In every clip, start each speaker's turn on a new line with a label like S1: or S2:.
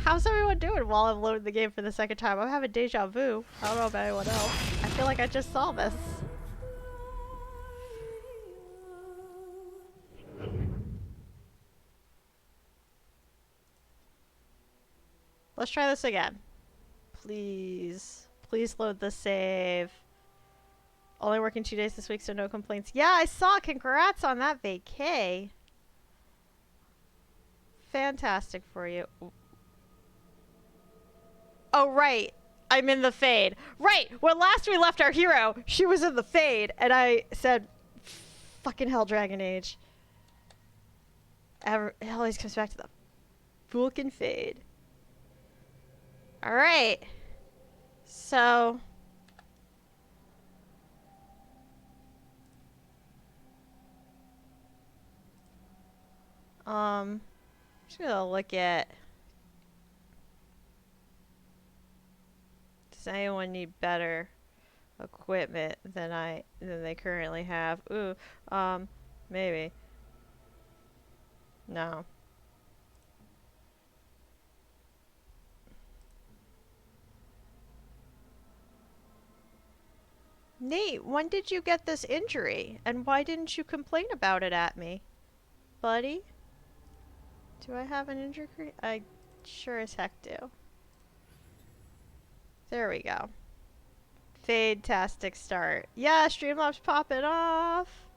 S1: How's everyone doing while I'm loading the game for the second time? I'm having deja vu. I don't know about anyone else. I feel like I just saw this. Let's try this again. Please. Please load the save. Only working 2 days this week, so no complaints. Yeah, I saw. Congrats on that vacay. Fantastic for you. Oh, right. I'm in the fade. Right. When last we left our hero, she was in the fade, and I said, fucking hell, Dragon Age. It always comes back to the fucking fade. Alright. So... just gonna look at... Does anyone need better equipment than they currently have? Ooh, maybe. No. Nate, when did you get this injury? And why didn't you complain about it at me? Buddy? Do I have an injury? I sure as heck do. There we go. Fantastic start. Yeah, Streamlabs popping off.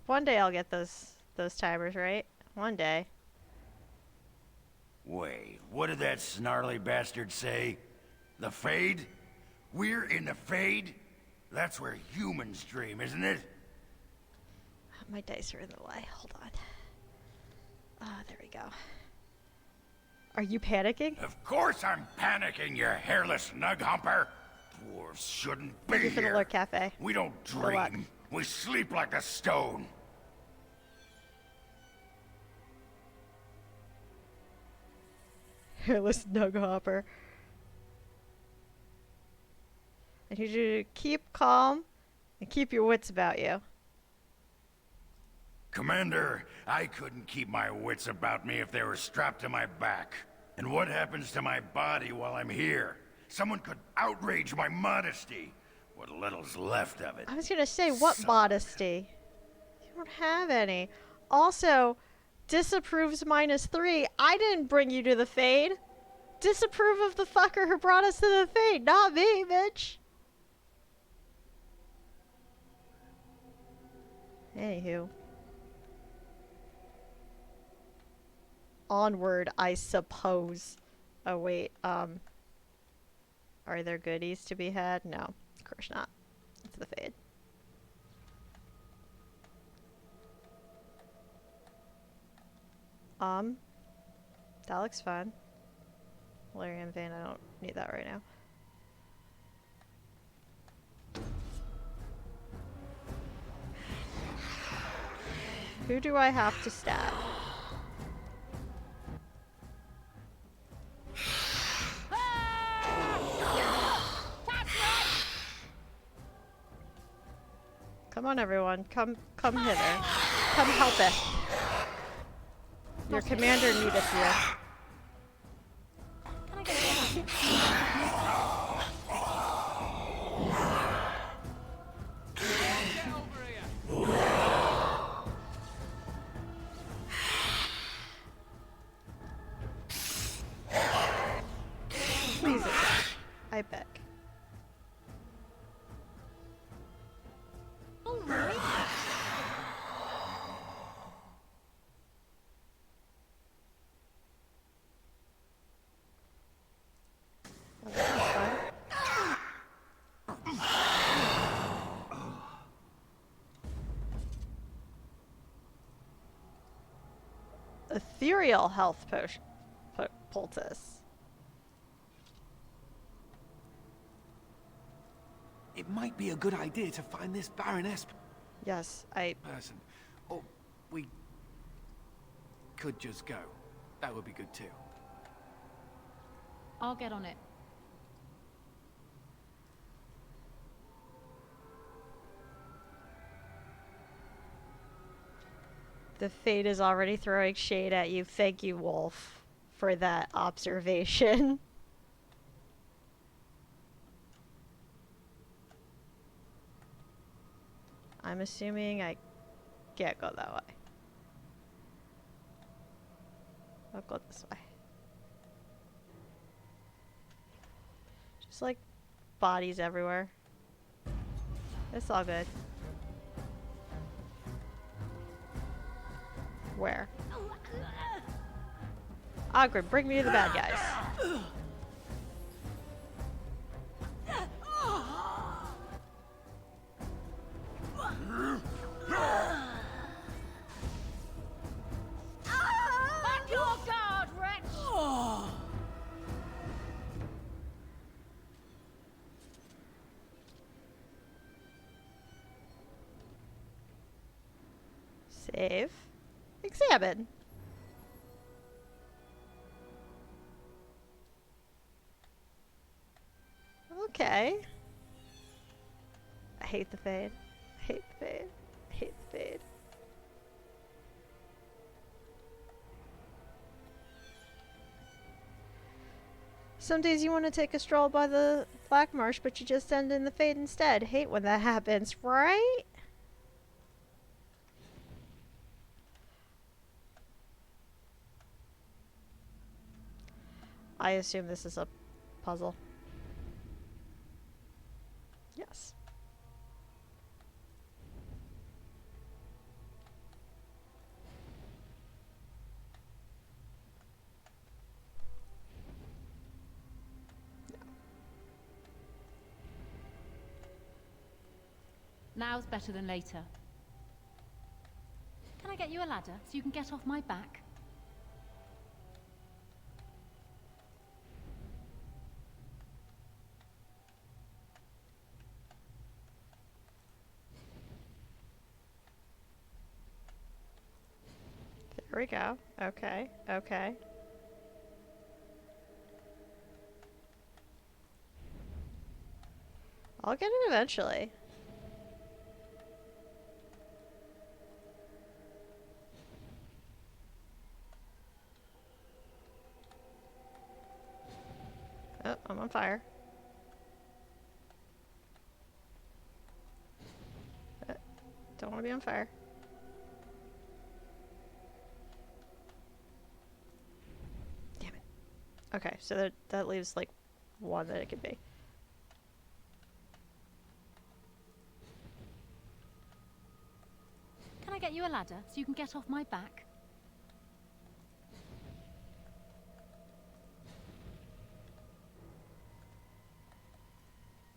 S1: One day I'll get those timers right. One day.
S2: Wait, what did that snarly bastard say? The Fade? We're in the Fade? That's where humans dream, isn't it?
S1: My dice are in the way. Hold on. Ah, there we go. Are you panicking?
S2: Of course I'm panicking, you hairless nughumper. Dwarves shouldn't be
S1: Thank you for the
S2: here.
S1: Lord Cafe.
S2: We don't dream. We sleep like a stone.
S1: Hairless Nughopper. I need you to keep calm and keep your wits about you.
S2: Commander, I couldn't keep my wits about me if they were strapped to my back. And what happens to my body while I'm here? Someone could outrage my modesty. What little's left of it.
S1: I was gonna say, what modesty? You don't have any. Also, disapproves -3. I didn't bring you to the Fade. Disapprove of the fucker who brought us to the Fade, not me, bitch. Anywho. Onward, I suppose. Oh, wait, are there goodies to be had? No, of course not. It's the Fade. That looks fun. Valerian Vein, I don't need that right now. Who do I have to stab? Come on, everyone. Come hither. Come help us. Your commander needeth you.
S3: Can I get it?
S1: Please attack. I beg.
S3: Oh, really?
S1: Oh, that was fun. Ethereal health potion. Poultice.
S4: It might be a good idea to find this Baroness
S1: Yes,
S4: person. Or we could just go. That would be good too.
S3: I'll get on it.
S1: The Fate is already throwing shade at you. Thank you, Wolf. for that observation. I'm assuming I can't go that way. I'll go this way. Just like bodies everywhere. It's all good. Where? Ogren, bring me to the bad guys.
S3: Back your guard, wretch!
S1: Save. Examine. Okay. I hate the fade. I hate the fade. I hate the fade. Some days you want to take a stroll by the Blackmarsh, but you just end in the fade instead. Hate when that happens, right? I assume this is a puzzle. Yes.
S3: Now's better than later. Can I get you a ladder so you can get off my back?
S1: There we go. Okay. Okay. I'll get it eventually. Oh, I'm on fire. Don't want to be on fire. Damn it. Okay, so that leaves like one that it could be.
S3: Can I get you a ladder so you can get off my back?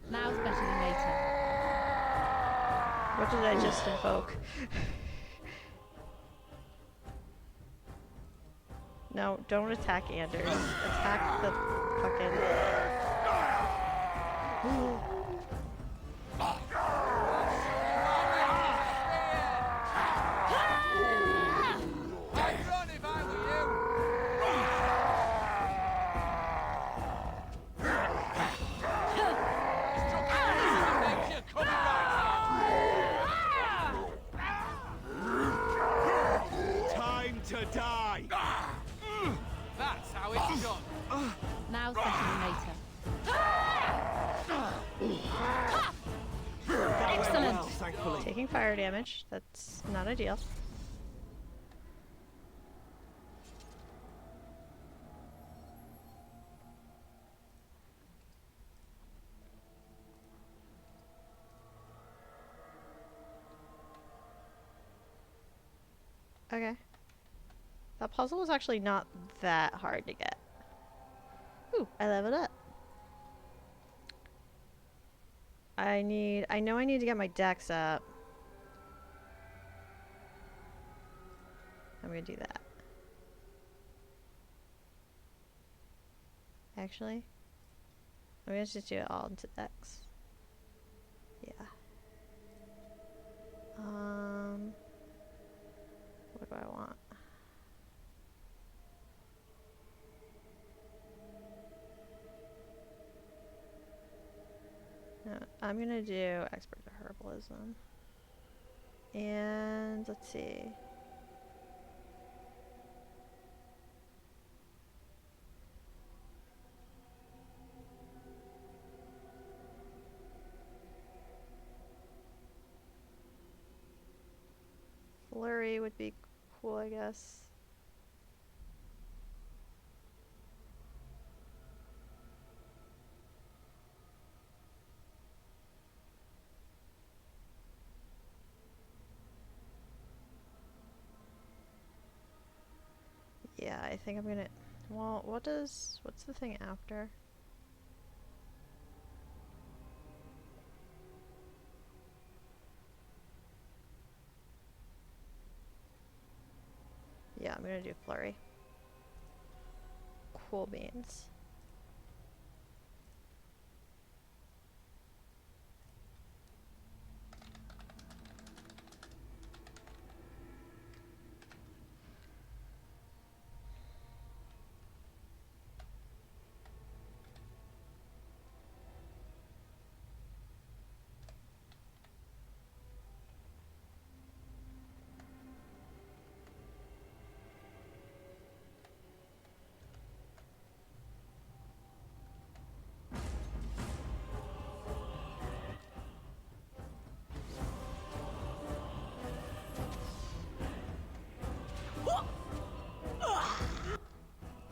S3: Now's better than later.
S1: What did I just invoke? No, don't attack Anders. Attack the fucking...
S5: To die!
S4: That's how it's done.
S3: Now's better than later. Excellent!
S5: Thankfully.
S1: Taking fire damage. That's not ideal. Okay. That puzzle was actually not that hard to get. Ooh, I leveled up. I know I need to get my dex up. I'm gonna do that. Actually, I'm gonna just do it all into dex. Yeah. What do I want? No, I'm gonna do expert to herbalism. And let's see. Flurry would be cool, I guess. Yeah, I think I'm gonna... Well, what's the thing after? Yeah, I'm gonna do Flurry. Cool beans.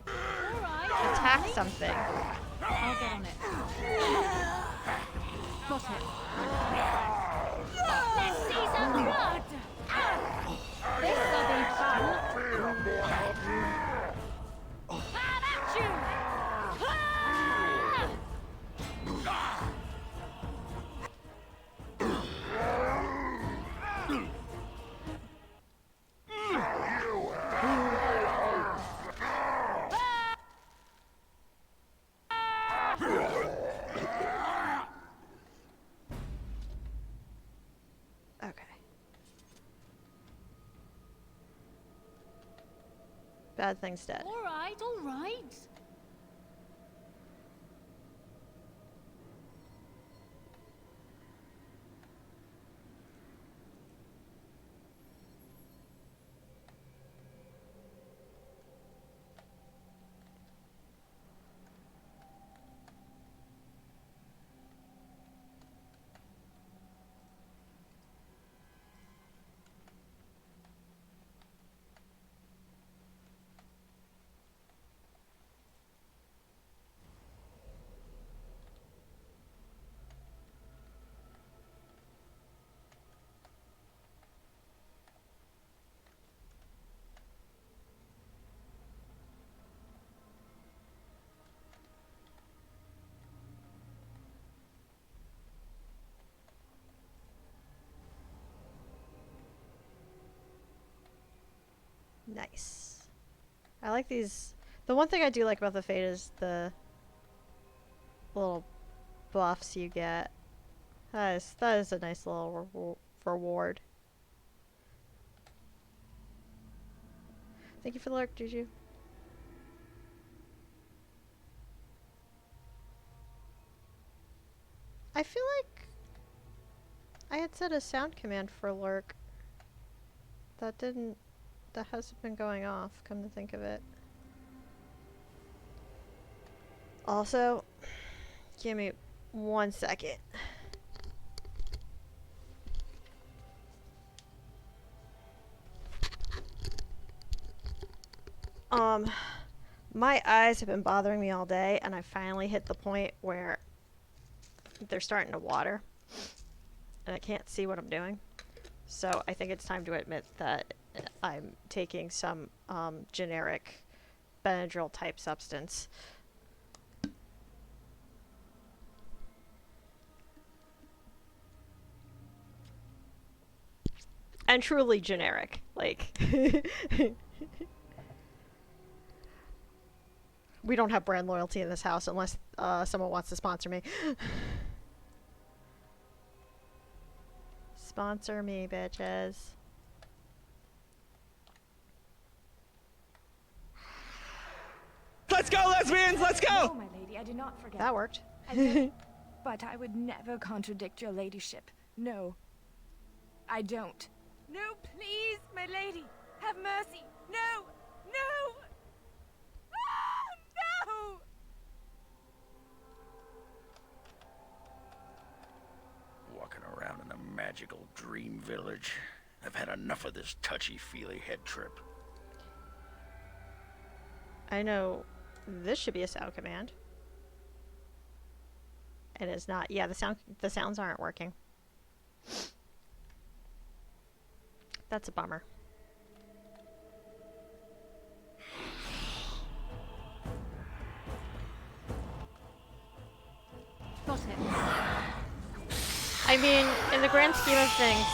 S3: Alright.
S1: Attack something.
S3: I'll get on it. Got it. Let's see some blood! This'll be fun! Have at you!
S1: Okay. Bad thing's dead.
S3: Alright, alright.
S1: Nice. I like these. The one thing I do like about the Fate is the little buffs you get. That is a nice little reward. Thank you for the lurk, Juju. I feel like I had set a sound command for lurk. That hasn't been going off, come to think of it. Also, give me 1 second. My eyes have been bothering me all day, and I finally hit the point where they're starting to water, and I can't see what I'm doing. So I think it's time to admit that I'm taking some generic Benadryl type substance. And truly generic. Like, we don't have brand loyalty in this house unless someone wants to sponsor me. Sponsor me, bitches.
S5: Let's go, lesbians! Let's
S6: No,
S5: go!
S6: my lady, I did not forget.
S1: That worked.
S6: I did, but I would never contradict your ladyship. No, I don't. No, please, my lady, have mercy. No, no! Ah, no!
S2: Walking around in a magical dream village. I've had enough of this touchy-feely head trip.
S1: I know this should be a sound command. It is not. Yeah, the sounds aren't working. That's a bummer.
S3: Got it.
S1: I mean, in the grand scheme of things,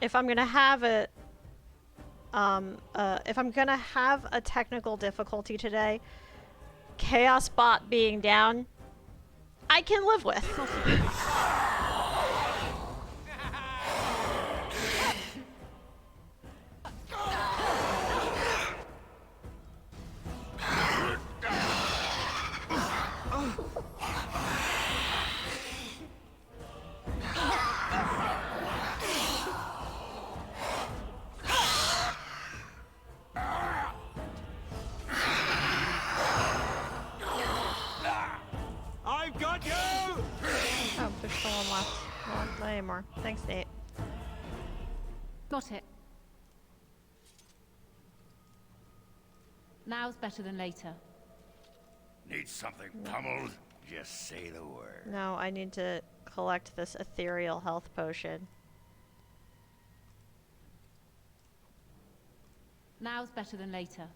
S1: if I'm gonna have a technical difficulty today, Chaos Bot being down, I can live with.
S5: I've got you!
S1: Oh, there's still one left. Not anymore. Thanks, Nate.
S3: Got it. Now's better than later.
S2: Need something pummeled? Just say the word.
S1: No, I need to collect this ethereal health potion.
S3: Now's better than later.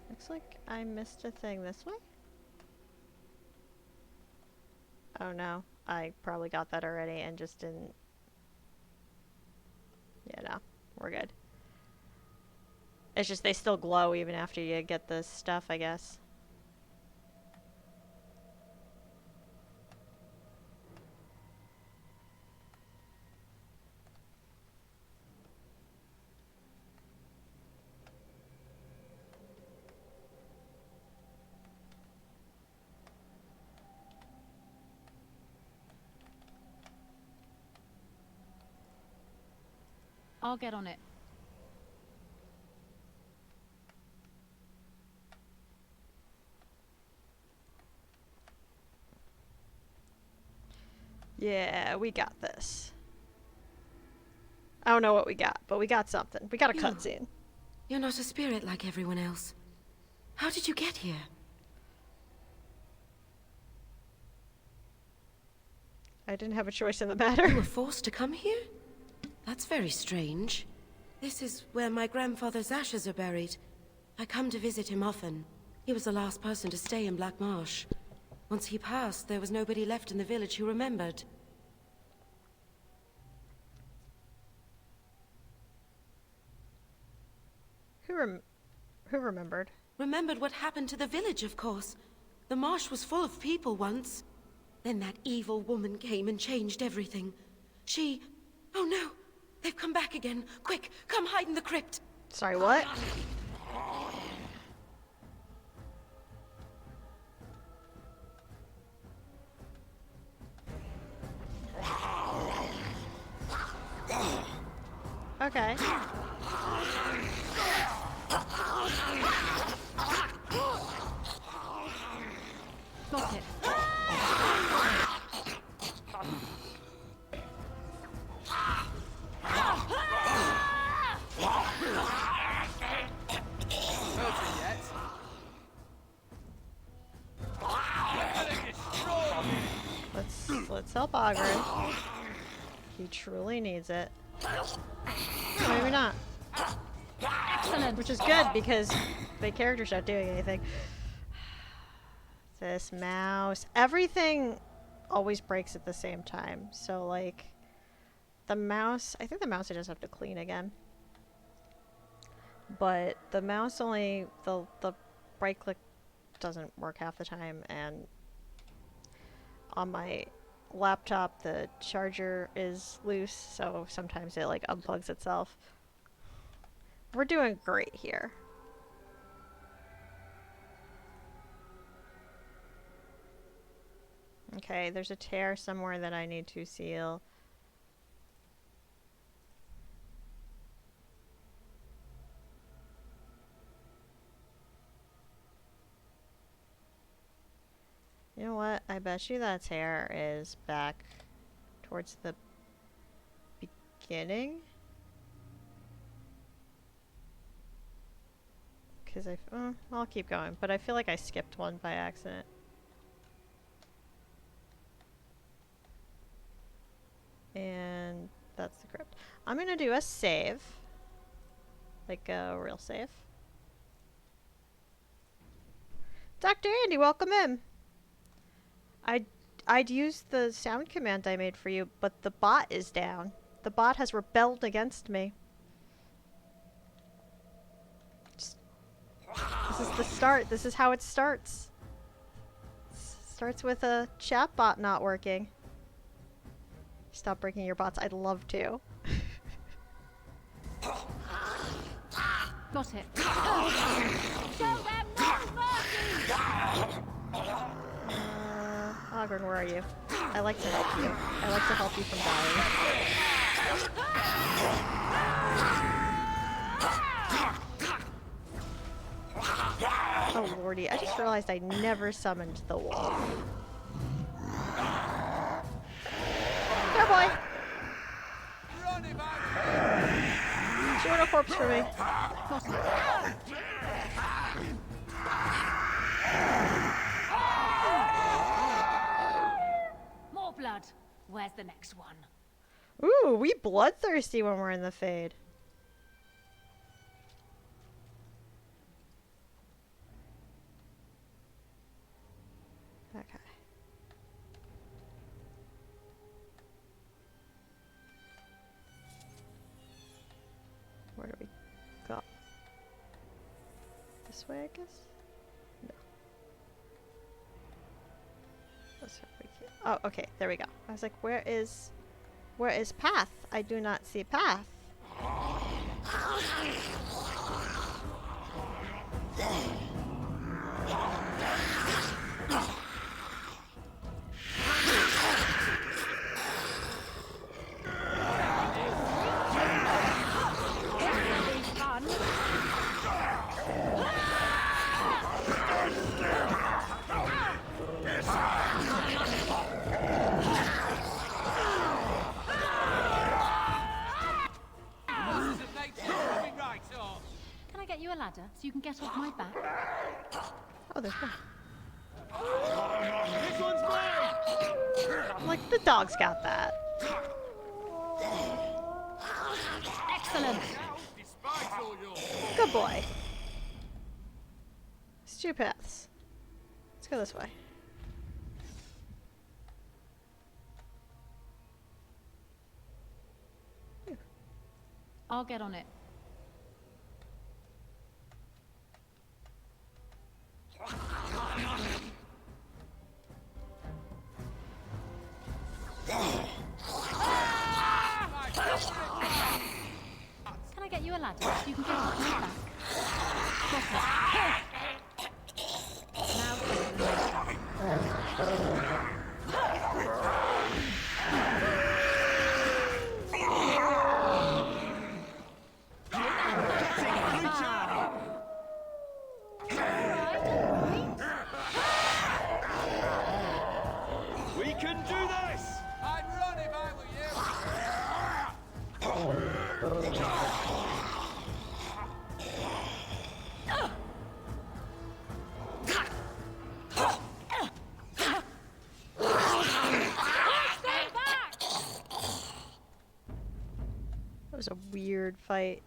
S1: Looks like I missed a thing this way. Oh no, I probably got that already and just didn't. Yeah, no, we're good. It's just they still glow even after you get this stuff, I guess.
S3: I'll get on it.
S1: Yeah, we got this. I don't know what we got, but we got something. We got a cutscene.
S7: You're not a spirit like everyone else. How did you get here?
S1: I didn't have a choice in the
S7: You
S1: matter.
S7: were forced to come here? That's very strange. This is where my grandfather's ashes are buried. I come to visit him often. He was the last person to stay in Blackmarsh. Once he passed, there was nobody left in the village who remembered.
S1: Who remembered?
S7: Remembered what happened to the village, of course. The marsh was full of people once. Then that evil woman came and changed everything. She... Oh no! They've come back again! Quick, come hide in the crypt!
S1: Sorry, what? Okay.
S3: Got it.
S1: Let's help Ogren. He truly needs it. Maybe not.
S3: Excellent.
S1: Which is good because the character's not doing anything. This mouse. Everything always breaks at the same time. So like the mouse, I think the mouse I just have to clean again. But the mouse only, the right click doesn't work half the time, and on my laptop the charger is loose, so sometimes it like unplugs itself. We're doing great here. Okay, there's a tear somewhere that I need to seal. I bet you that hair is back towards the beginning. Because I'll keep going, but I feel like I skipped one by accident. And that's the crypt. I'm gonna do a save. Like a real save. Dr. Andy, welcome in. I'd use the sound command I made for you, but the bot is down. The bot has rebelled against me. This is the start. This is how it starts. Starts with a chatbot not working. Stop breaking your bots. I'd love to.
S3: Got it. Show them no mercy!
S1: Ogren, where are you? I like to help you. I like to help you from dying. Oh lordy, I just realized I never summoned the wolf. Go boy! Do you want a corpse for me?
S3: More blood. Where's the next one?
S1: Ooh, we bloodthirsty when we're in the Fade. Okay. Where do we go? This way, I guess? No. This way we can. Oh, okay, there we go. I was like, where is path? I do not see path.
S3: Can I get you a ladder so you can get off my back?
S1: Oh, there's one.
S5: This one's mine!
S1: I'm like, the dog's got that.
S3: Excellent.
S5: Despite all your...
S1: Good boy. There's two paths. Let's go this way.
S3: I'll get on it. Can I get you a ladder so you can get off my back? Got it. Now for the next one.
S5: We can do this!
S4: I'd run if I were
S1: That was a weird fight.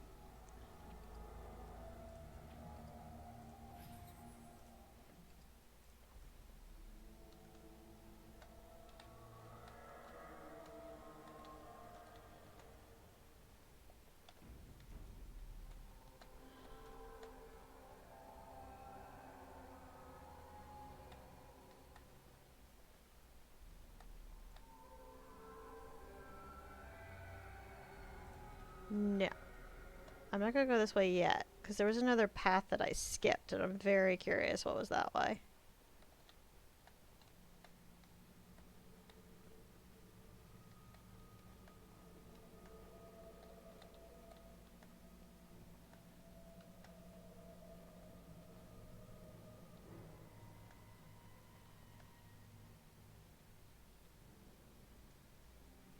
S1: No. I'm not gonna go this way yet, because there was another path that I skipped, and I'm very curious what was that way.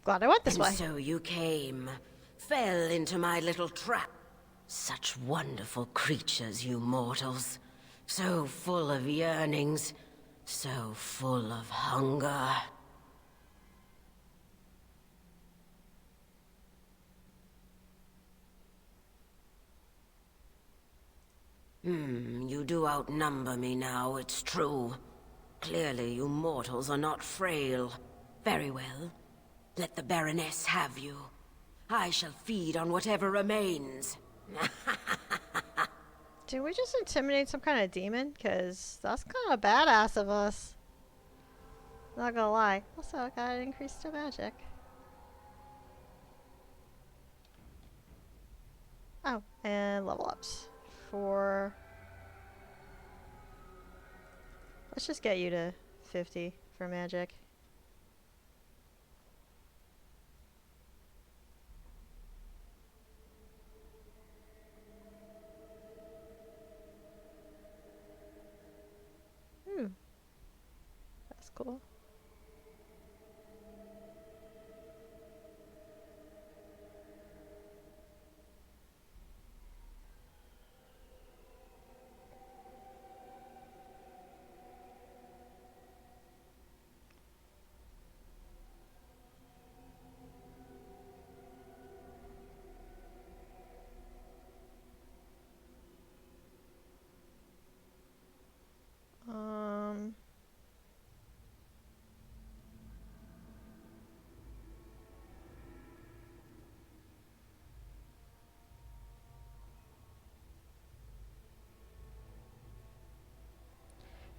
S1: Glad I went this
S7: And
S1: way.
S7: so you came, fell into my little trap. Such wonderful creatures, you mortals. So full of yearnings, so full of hunger. You do outnumber me now, it's true. Clearly you mortals are not frail. Very well. Let the Baroness have you. I shall feed on whatever remains.
S1: Did we just intimidate some kind of demon? Because that's kind of badass of us. Not gonna lie. Also, I got an increase to magic. Oh, and level ups. For... Let's just get you to 50 for magic. That's cool.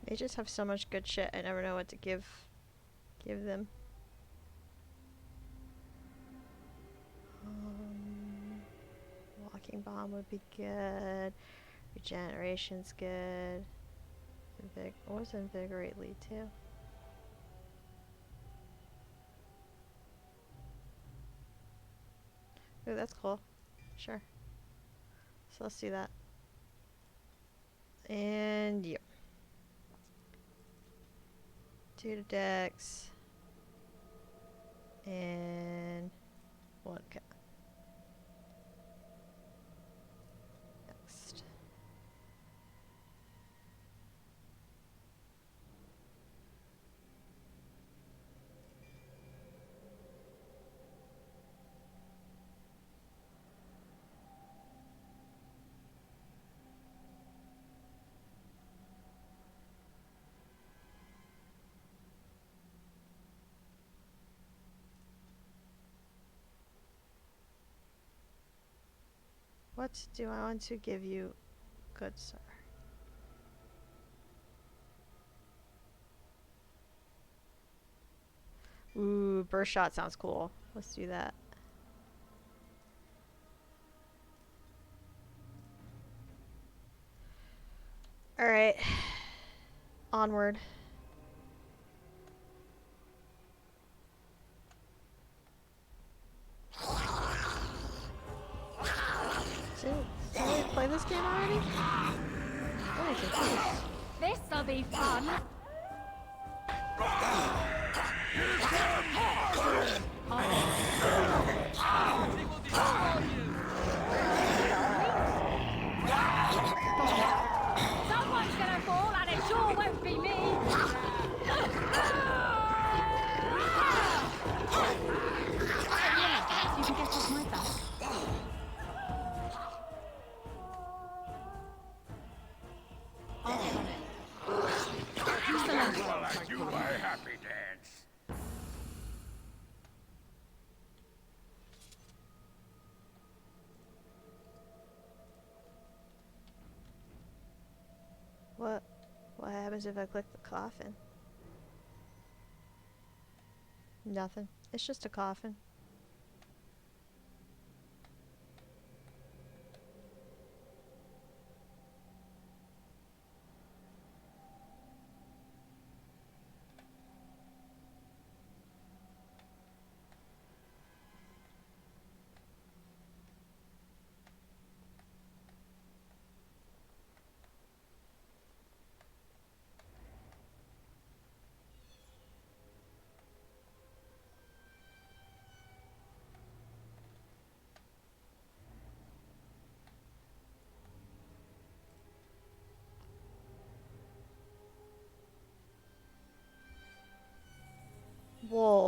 S1: They just have so much good shit. I never know what to give them. Walking bomb would be good. Regeneration's good. What does invigorate lead to? Ooh, that's cool. Sure. So let's do that. And yep. 2 to dex. And 1 cut. Next. What do I want to give you, good sir? Ooh, burst shot sounds cool. Let's do that. Alright. Onward. Did we play this game already? Really confused.
S3: This'll be fun. Someone's gonna fall, and it sure won't be me. You can get off my back.
S2: Well, I do my happy dance.
S1: What happens if I click the coffin? Nothing. It's just a coffin.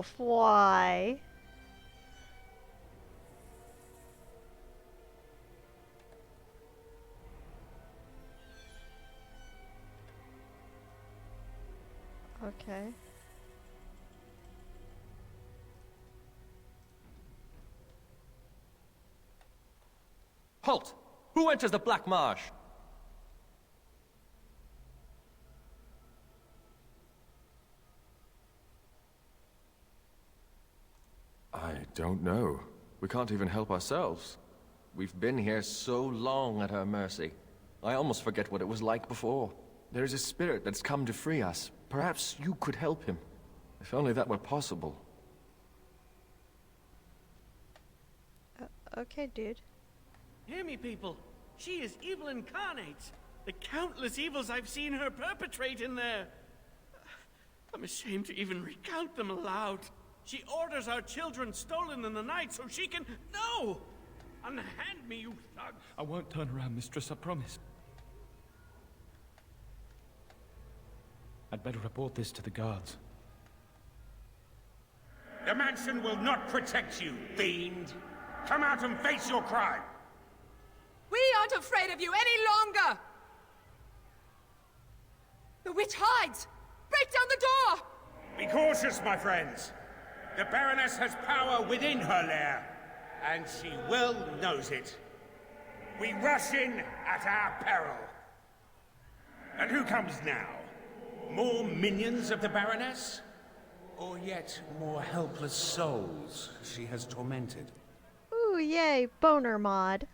S1: Wolf, why? Okay.
S8: Halt! Who enters the Blackmarsh?
S9: I don't know. We can't even help ourselves. We've been here so long at her mercy. I almost forget what it was like before. There is a spirit that's come to free us. Perhaps you could help him. If only that were possible.
S1: Okay, dude.
S5: Hear me, people. She is evil incarnate. The countless evils I've seen her perpetrate in there. I'm ashamed to even recount them aloud. She orders our children stolen in the night so she can... No! Unhand me, you thugs!
S10: I won't turn around, mistress, I promise. I'd better report this to the guards.
S2: The mansion will not protect you, fiend. Come out and face your crime.
S6: We aren't afraid of you any longer! The witch hides! Break down the door!
S2: Be cautious, my friends. The Baroness has power within her lair, and she well knows it. We rush in at our peril. And who comes now? More minions of the Baroness? Or yet more helpless souls she has tormented?
S1: Ooh, yay, boner mod.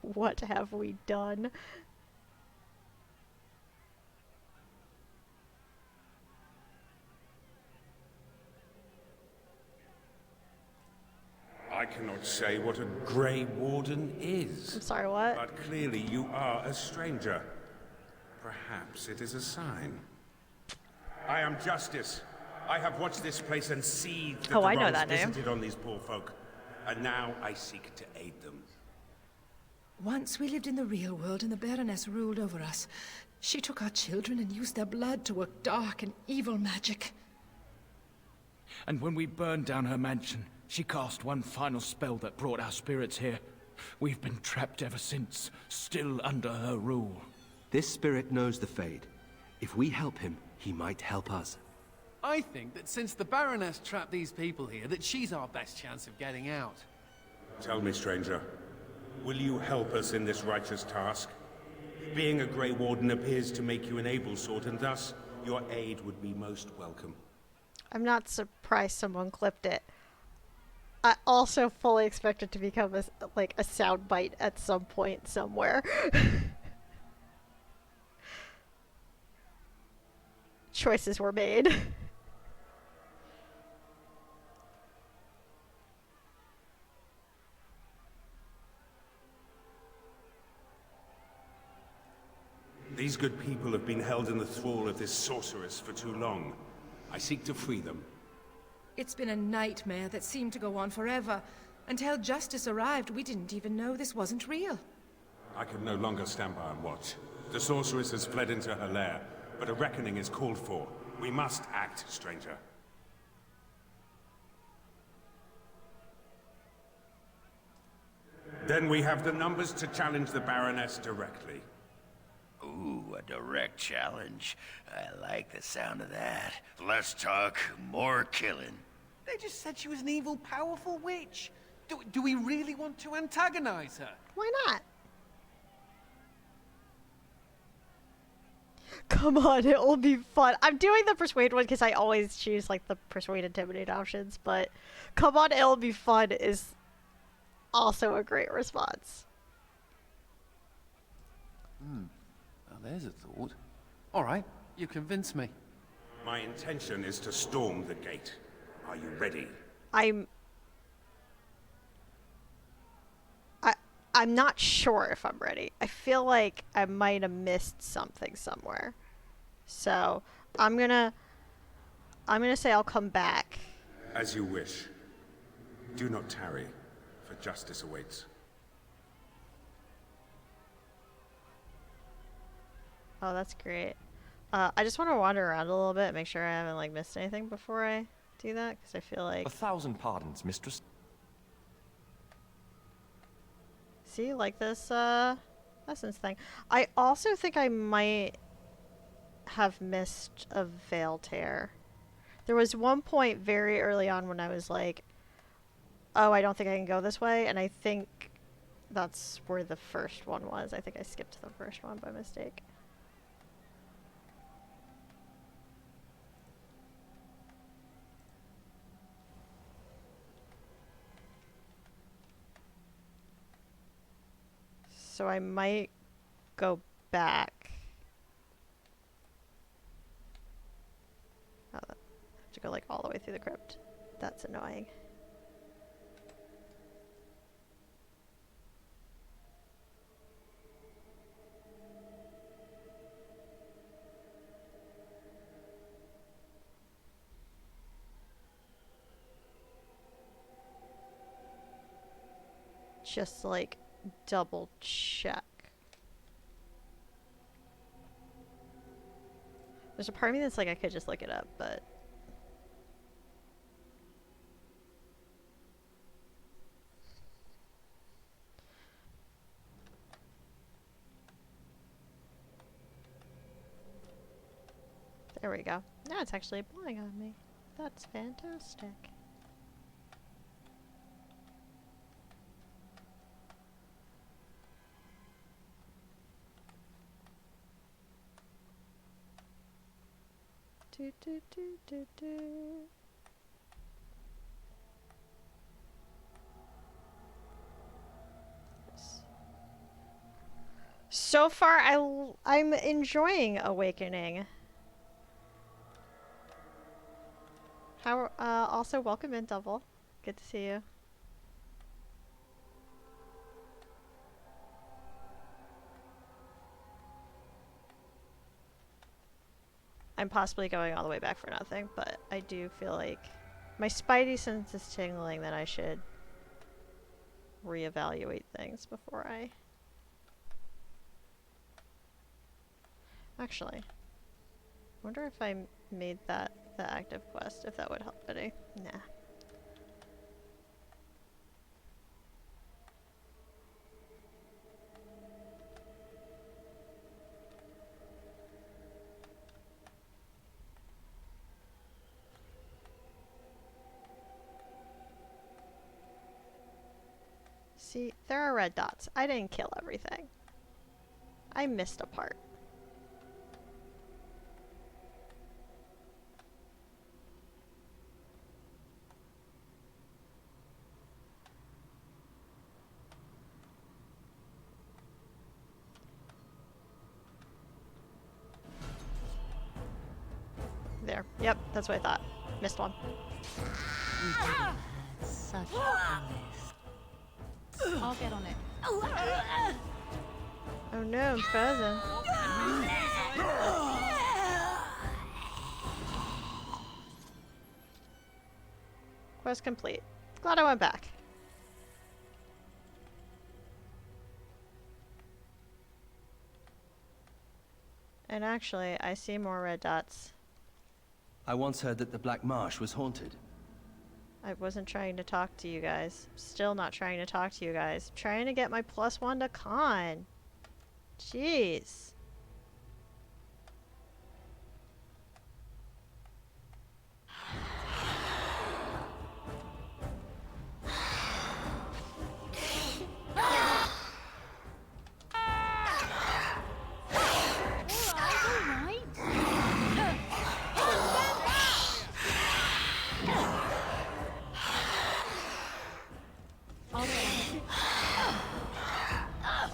S1: What have we done?
S2: I cannot say what a Grey Warden is.
S1: I'm sorry, what?
S2: But clearly you are a stranger. Perhaps it is a sign. I am Justice. I have watched this place and seethed that
S1: Oh,
S2: the
S1: I know
S2: wrongs
S1: that name.
S2: visited on these poor folk. And now I seek to aid them.
S6: Once we lived in the real world and the Baroness ruled over us. She took our children and used their blood to work dark and evil magic.
S10: And when we burned down her mansion, she cast one final spell that brought our spirits here. We've been trapped ever since, still under her rule.
S11: This spirit knows the Fade. If we help him, he might help us.
S4: I think that since the Baroness trapped these people here, that she's our best chance of getting out.
S2: Tell me, stranger, will you help us in this righteous task? Being a Grey Warden appears to make you an able sort, and thus your aid would be most welcome.
S1: I'm not surprised someone clipped it. I also fully expect it to become a soundbite at some point somewhere. Choices were made.
S2: These good people have been held in the thrall of this sorceress for too long. I seek to free them.
S6: It's been a nightmare that seemed to go on forever. Until Justice arrived, we didn't even know this wasn't real.
S2: I can no longer stand by and watch. The sorceress has fled into her lair, but a reckoning is called for. We must act, stranger. Then we have the numbers to challenge the Baroness directly.
S12: Ooh, a direct challenge. I like the sound of that. Less talk, more killing.
S4: They just said she was an evil, powerful witch. Do we really want to antagonize her?
S1: Why not? Come on, it will be fun. I'm doing the persuade one because I always choose like the persuade intimidate options, but come on, it'll be fun is also a great response.
S4: Well, there's a thought. All right, you convinced me.
S2: My intention is to storm the gate. Are you ready?
S1: I'm not sure if I'm ready. I feel like I might have missed something somewhere. So I'm gonna say I'll come back.
S2: As you wish. Do not tarry, for justice awaits.
S1: Oh, that's great. I just want to wander around a little bit, make sure I haven't like missed anything before I do that, because I feel like.
S9: 1,000 pardons, mistress.
S1: See, like this essence thing. I also think I might have missed a veil tear. There was one point very early on when I was like, oh, I don't think I can go this way, and I think that's where the first one was. I think I skipped the first one by mistake. So I might go back. Oh, I have to go like all the way through the crypt. That's annoying. Just like double check. There's a part of me that's like I could just look it up, but there we go. Now it's actually blowing on me. That's fantastic. Do, do, do, do, do. So far, I'm enjoying Awakening. How also welcome in, Double. Good to see you. I'm possibly going all the way back for nothing, but I do feel like my spidey sense is tingling that I should reevaluate things before I... Actually, I wonder if I made that the active quest, if that would help any. Nah. See, there are red dots. I didn't kill everything. I missed a part. There. Yep, that's what I thought. Missed one.
S3: Such a I'll get on it.
S1: Oh no, I'm frozen. Quest complete. Glad I went back. And actually, I see more red dots.
S11: I once heard that the Blackmarsh was haunted.
S1: I wasn't trying to talk to you guys. Still not trying to talk to you guys. I'm trying to get my +1 to con. Jeez.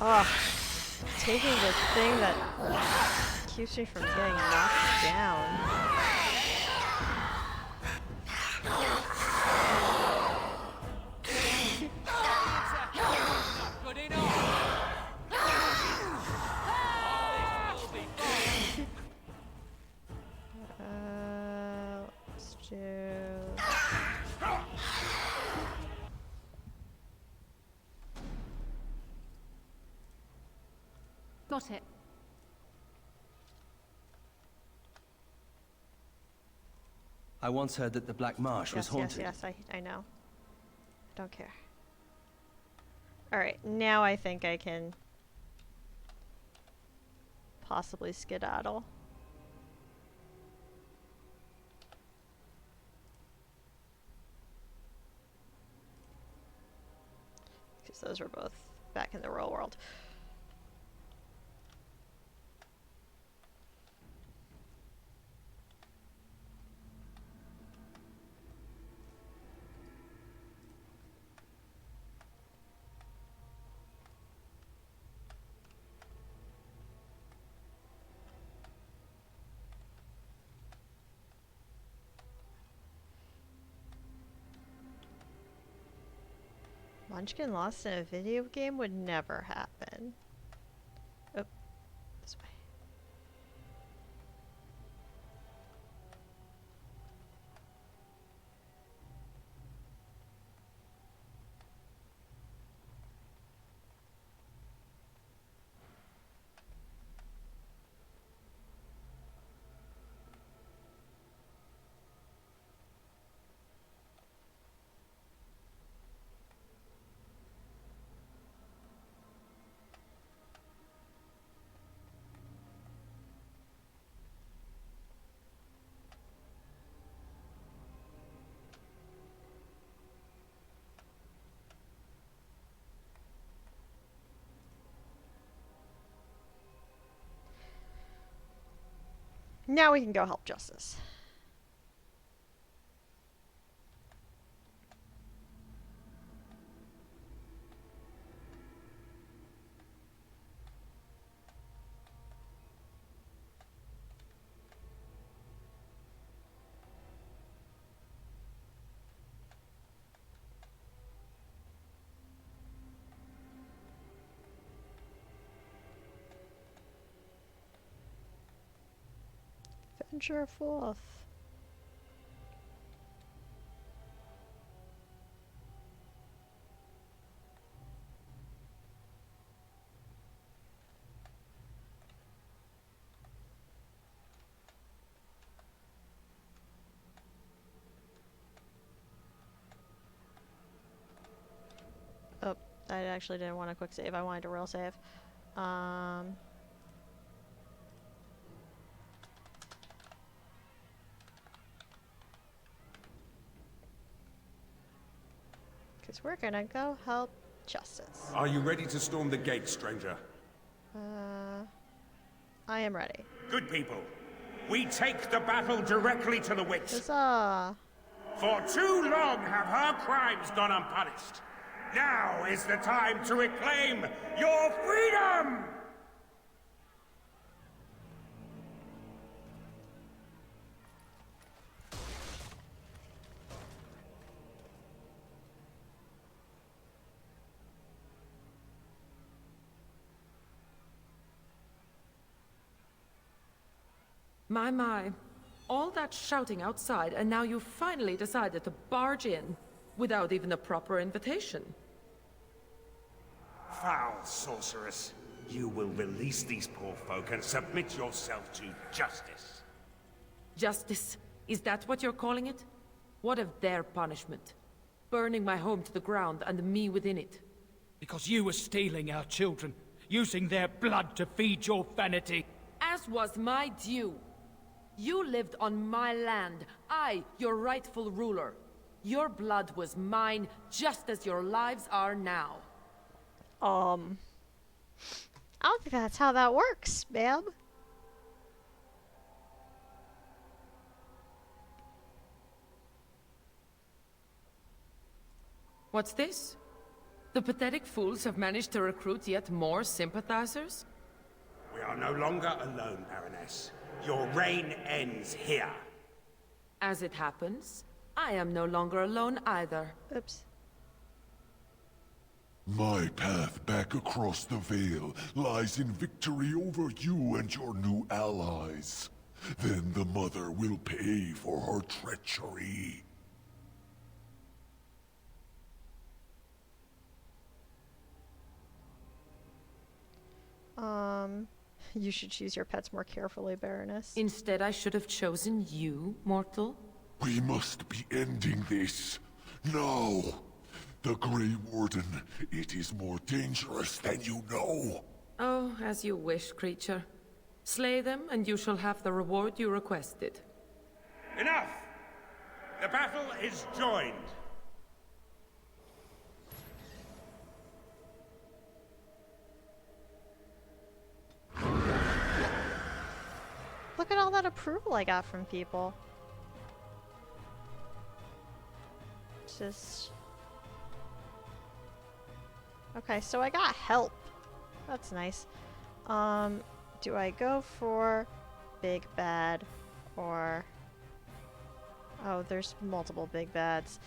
S1: Oh, taking the thing that keeps me from getting knocked down. Let's do...
S3: Got it.
S11: I once heard that the Blackmarsh was haunted.
S1: Yes, I know. I don't care. Alright, now I think I can possibly skedaddle. Because those were both back in the real world. Munchkin lost in a video game would never happen. Oh, this way. Now we can go help Justice. Venture forth. Oh, I actually didn't want a quick save. I wanted a real save. Because we're gonna go help Justice.
S13: Are you ready to storm the gate, stranger?
S1: I am ready.
S13: Good people. We take the battle directly to the witch.
S1: Huzzah!
S13: For too long have her crimes gone unpunished. Now is the time to reclaim your freedom!
S14: My. All that shouting outside, and now you finally decided to barge in without even a proper invitation.
S13: Foul sorceress. You will release these poor folk and submit yourself to justice.
S14: Justice? Is that what you're calling it? What of their punishment? Burning my home to the ground and me within it.
S10: Because you were stealing our children, using their blood to feed your vanity.
S14: As was my due. You lived on my land. I, your rightful ruler. Your blood was mine, just as your lives are now.
S1: I don't think that's how that works, ma'am.
S14: What's this? The pathetic fools have managed to recruit yet more sympathizers?
S13: We are no longer alone, Baroness. Your reign ends here.
S14: As it happens, I am no longer alone either.
S1: Oops.
S15: My path back across the Veil lies in victory over you and your new allies. Then the Mother will pay for her treachery.
S1: You should choose your pets more carefully, Baroness.
S14: Instead, I should have chosen you, mortal.
S15: We must be ending this. Now! The Grey Warden, it is more dangerous than you know.
S14: Oh, as you wish, creature. Slay them, and you shall have the reward you requested.
S13: Enough! The battle is joined.
S1: Look at all that approval I got from people. Just... Okay, so I got help. That's nice. Do I go for big bad or... Oh, there's multiple big bads.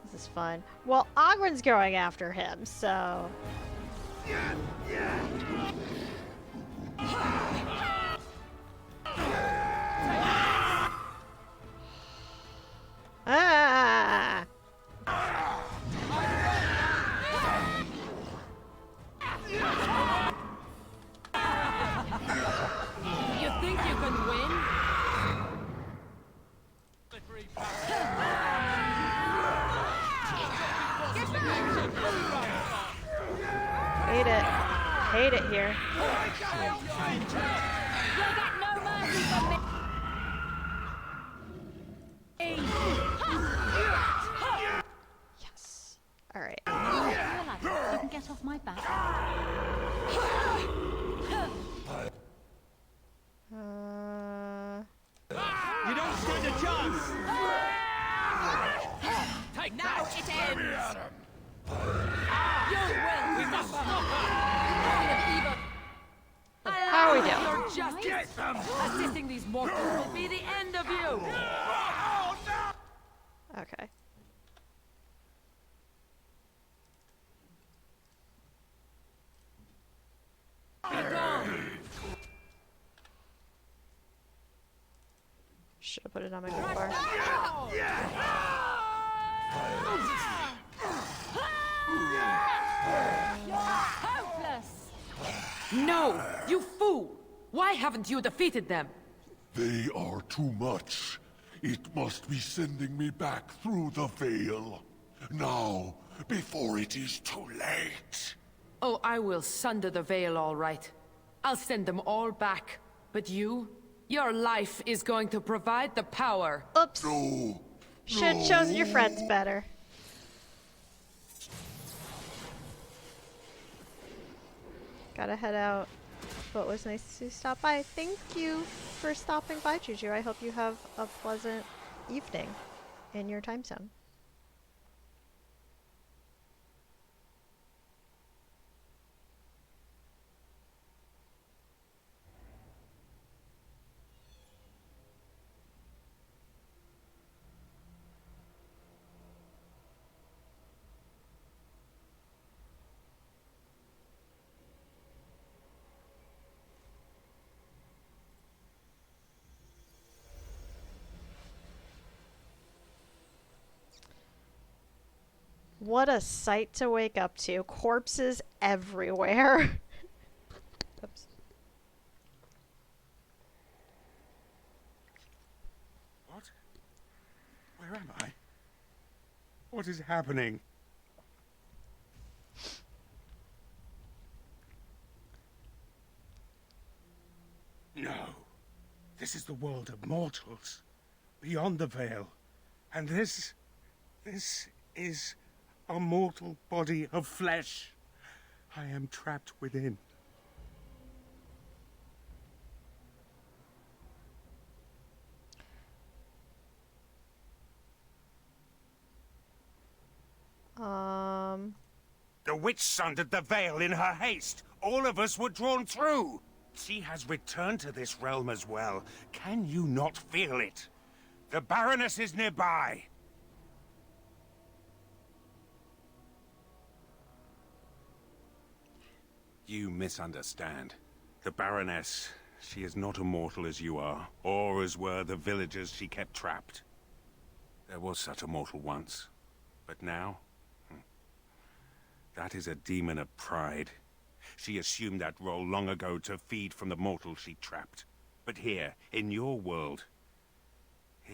S1: This is fun. Well, Ogren's going after him, so... Ah!
S14: You think you can win?
S1: Hate it. Hate it here. Yes. Alright.
S3: You can get off my back.
S5: You don't stand a chance!
S14: Take now it ends! You will!
S5: We must stop her!
S1: How are we doing?
S14: Your justice! Assisting these mortals will be the end of you!
S1: Okay. Should have put it on my gold bar.
S14: No! You fool! Why haven't you defeated them?
S15: They are too much. It must be sending me back through the veil. Now, before it is too late.
S14: Oh, I will sunder the veil all right. I'll send them all back. But you? Your life is going to provide the power.
S1: Oops.
S15: No.
S1: Should have chosen your friends better. Gotta head out. But it was nice to stop by. Thank you for stopping by, Juju. I hope you have a pleasant evening in your time zone. What a sight to wake up to. Corpses everywhere. Oops.
S13: What? Where am I? What is happening? No. This is the world of mortals. Beyond the veil. And this is a mortal body of flesh. I am trapped within. The witch sundered the veil in her haste. All of us were drawn through. She has returned to this realm as well. Can you not feel it? The Baroness is nearby. You misunderstand. The Baroness, she is not immortal as you are, or as were the villagers she kept trapped. There was such a mortal once, but now? That is a demon of pride. She assumed that role long ago to feed from the mortals she trapped. But here, in your world,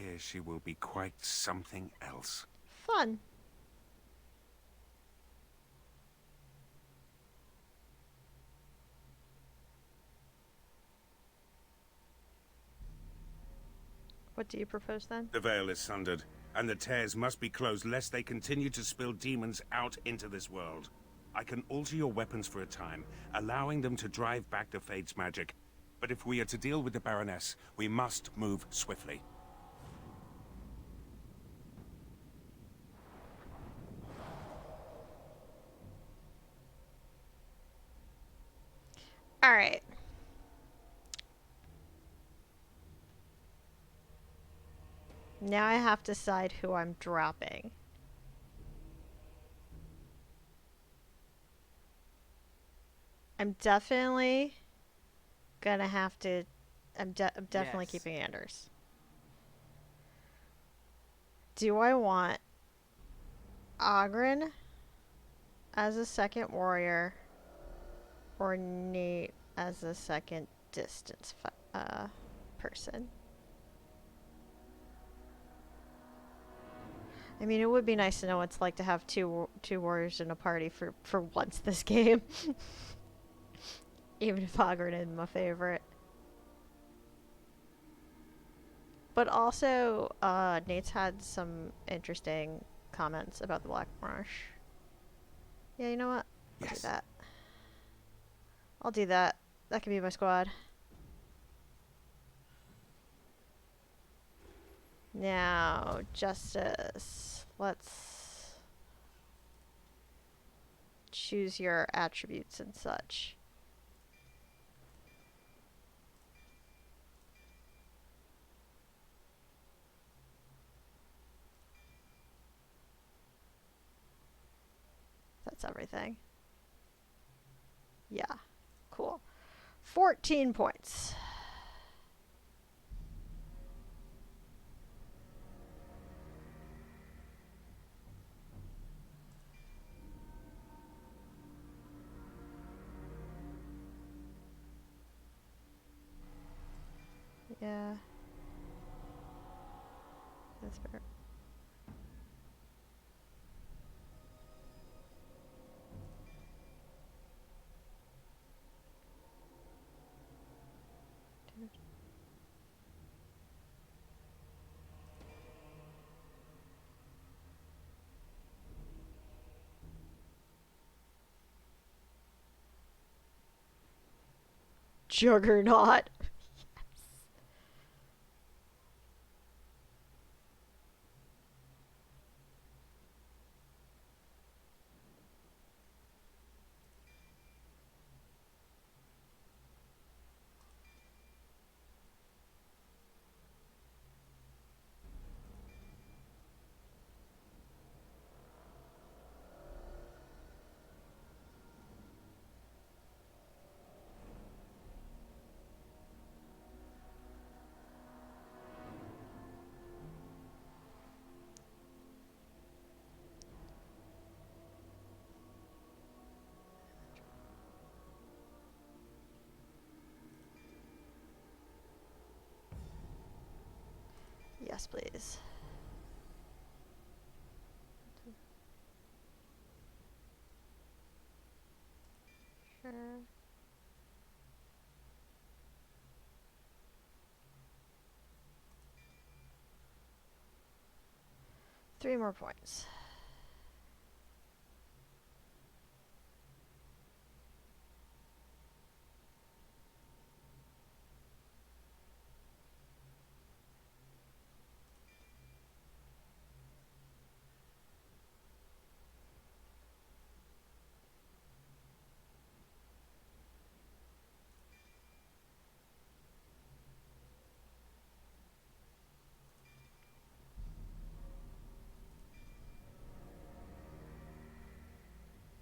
S13: Here she will be quite something else.
S1: Fun. What do you propose then?
S13: The veil is sundered, and the tears must be closed lest they continue to spill demons out into this world. I can alter your weapons for a time, allowing them to drive back the Fade's magic. But if we are to deal with the Baroness, we must move swiftly.
S1: Alright. Now I have to decide who I'm dropping. I'm definitely gonna have to... I'm definitely keeping Anders. Do I want Ogren as a second warrior or Nate as a second distance person? I mean, it would be nice to know what it's like to have two warriors in a party for once this game. Even if Ogren isn't my favorite. But also, Nate's had some interesting comments about the Blackmarsh. Yeah, you know what? I'll do that. I'll do that. That can be my squad. Now, Justice. Let's choose your attributes and such. That's everything. Yeah. Cool. 14 points. Yeah. That's fair. Juggernaut. Yes, please. Sure. Three more points.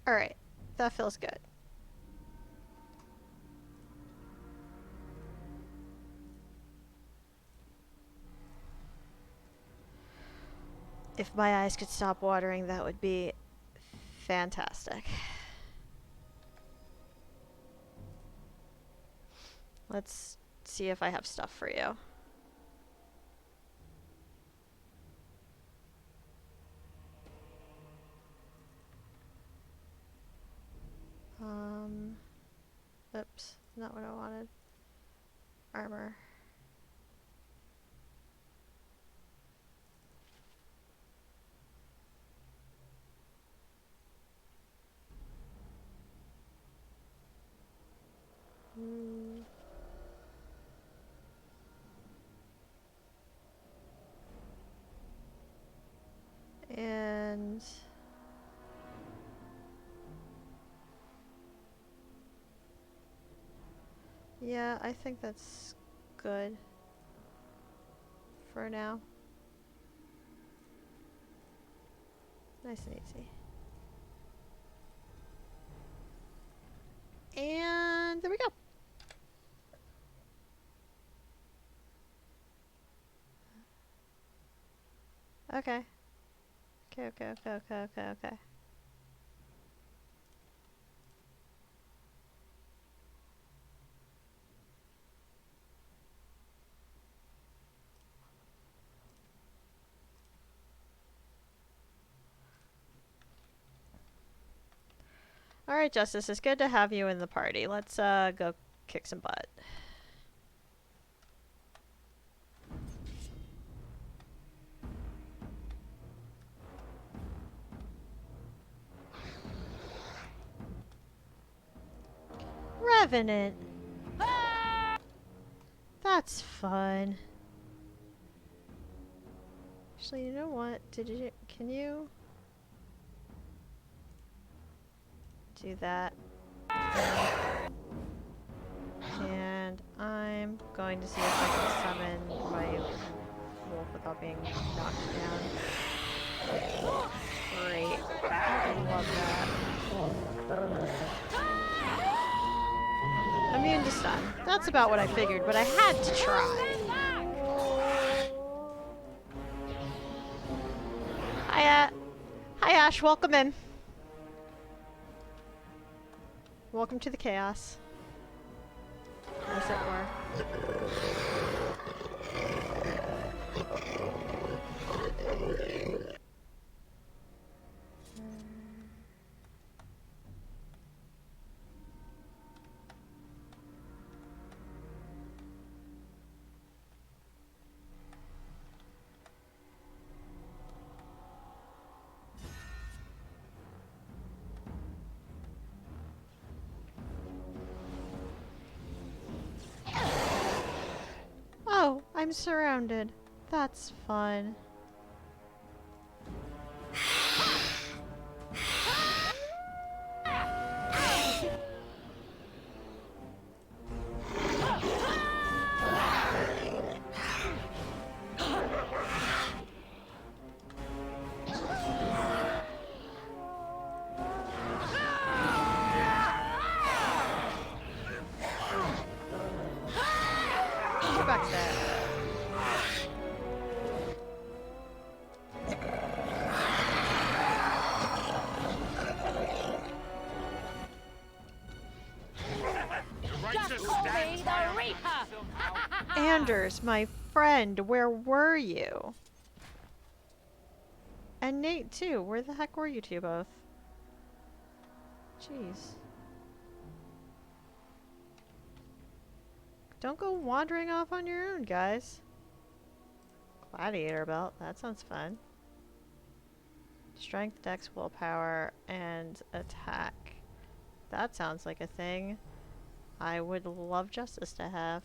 S1: Alright, that feels good. If my eyes could stop watering, that would be fantastic. Let's see if I have stuff for you. blood. Armor. And yeah, I think that's good for now. Nice and easy. And there we go. Okay. Okay. Alright, Justice, it's good to have you in the party. Let's go kick some butt. Revenant. That's fun. Actually, you know what? Can you do that? And I'm going to see if I can summon my wolf without being knocked down. Great. I love that. Immune to stun. That's about what I figured, but I had to try. Hi, Ash. Welcome in. Welcome to the chaos. As it were. Oh, I'm surrounded. That's fun. Anders, my friend, where were you? And Nate, too. Where the heck were you two both? Jeez. Don't go wandering off on your own, guys. Gladiator belt. That sounds fun. Strength, dex, willpower, and attack. That sounds like a thing I would love Justice to have.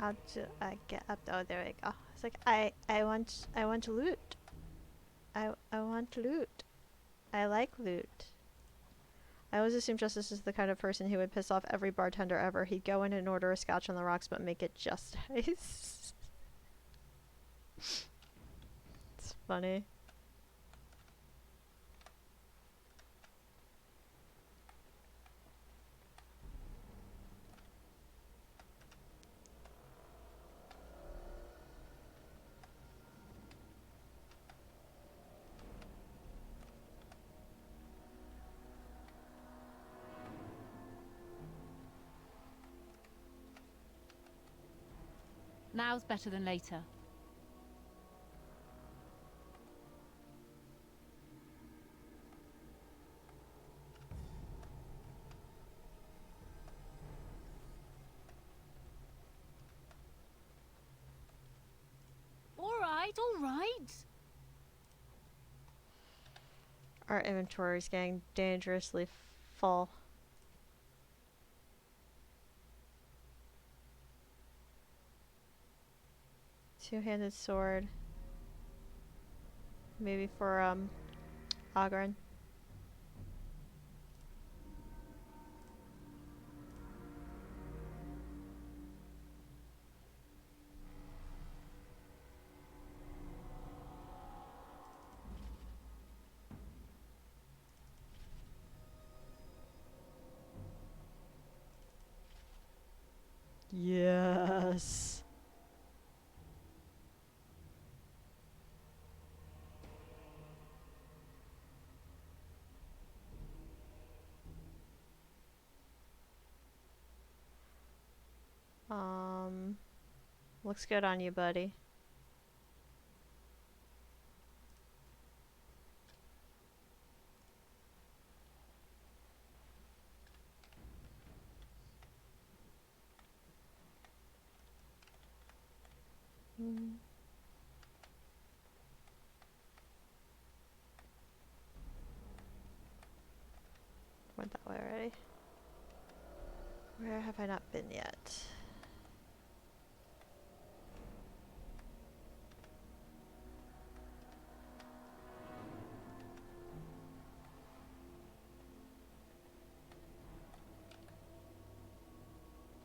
S1: How do I get up? Oh, there we go. It's like I want loot. I want loot. I like loot. I always assume Justice is the kind of person who would piss off every bartender ever. He'd go in and order a scotch on the rocks, but make it just ice. It's funny.
S3: Now's better than later. All right.
S1: Our inventory is getting dangerously full. Two-handed sword. Maybe for Ogren. Yes. Looks good on you, buddy. Went that way already. Where have I not been yet?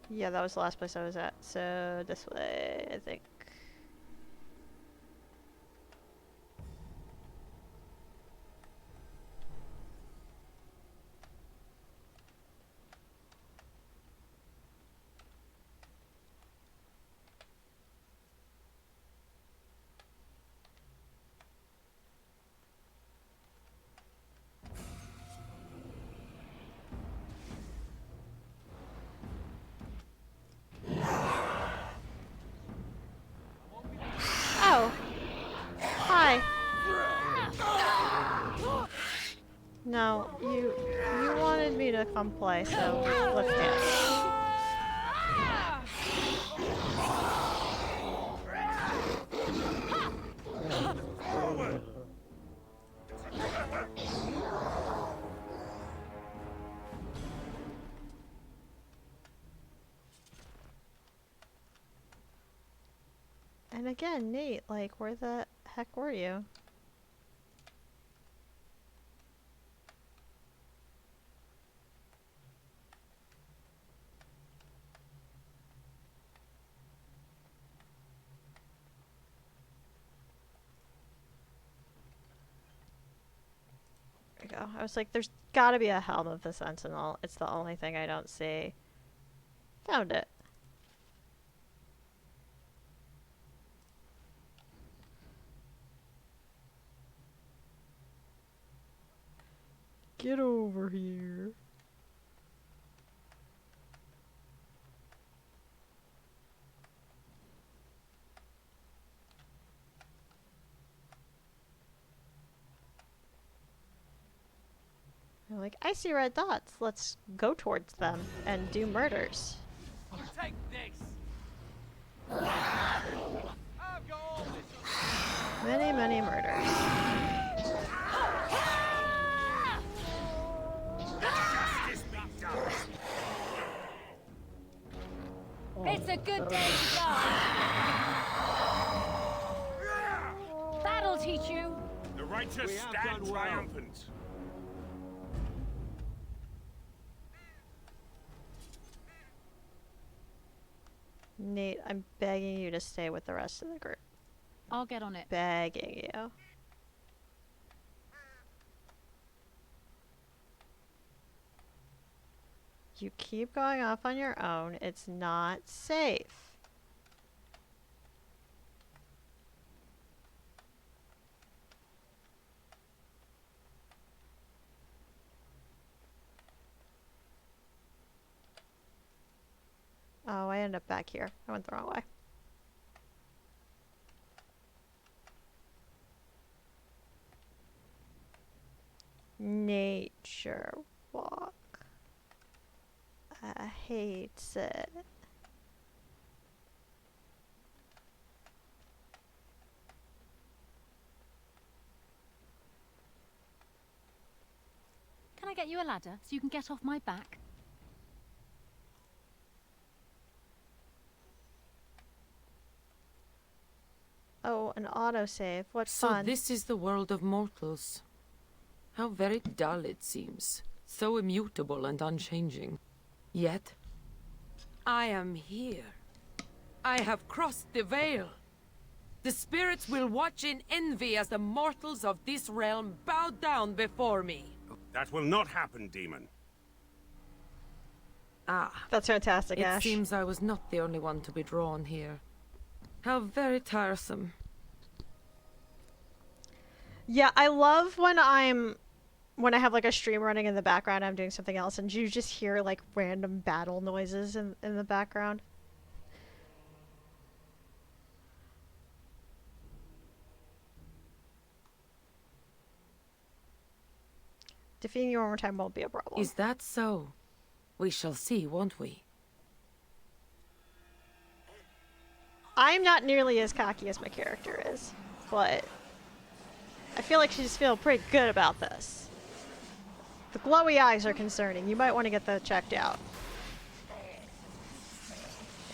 S1: Yeah, that was the last place I was at. So this way, I think. Oh. Hi. No, you wanted me to come play, so let's dance. And again, Nate, like, where the heck were you? There we go. I was like, there's gotta be a helm of the Sentinel. It's the only thing I don't see. Found it. Get over here. They're like, I see red dots. Let's go towards them and do murders.
S5: Take this.
S1: Many, many murders.
S5: Justice be done.
S3: It's a good day to die. That'll teach you.
S13: The righteous stand triumphant.
S1: Nate, I'm begging you to stay with the rest of the group.
S3: I'll get on it.
S1: Begging you. You keep going off on your own. It's not safe. Oh, I ended up back here. I went the wrong way. Nature walk. I hate it.
S3: Can I get you a ladder so you can get off my back?
S1: Oh, an autosave. What
S14: So
S1: fun.
S14: this is the world of mortals. How very dull it seems. So immutable and unchanging. Yet, I am here. I have crossed the veil. The spirits will watch in envy as the mortals of this realm bow down before me.
S13: That will not happen, demon.
S14: Ah.
S1: That's fantastic, Ash.
S14: It seems I was not the only one to be drawn here. How very tiresome.
S1: Yeah, I love when I have like a stream running in the background, I'm doing something else, and you just hear like random battle noises in the background. Defeating you one more time won't be a problem.
S14: Is that so? We shall see, won't we?
S1: I'm not nearly as cocky as my character is, but I feel like she's feeling pretty good about this. The glowy eyes are concerning. You might want to get that checked out.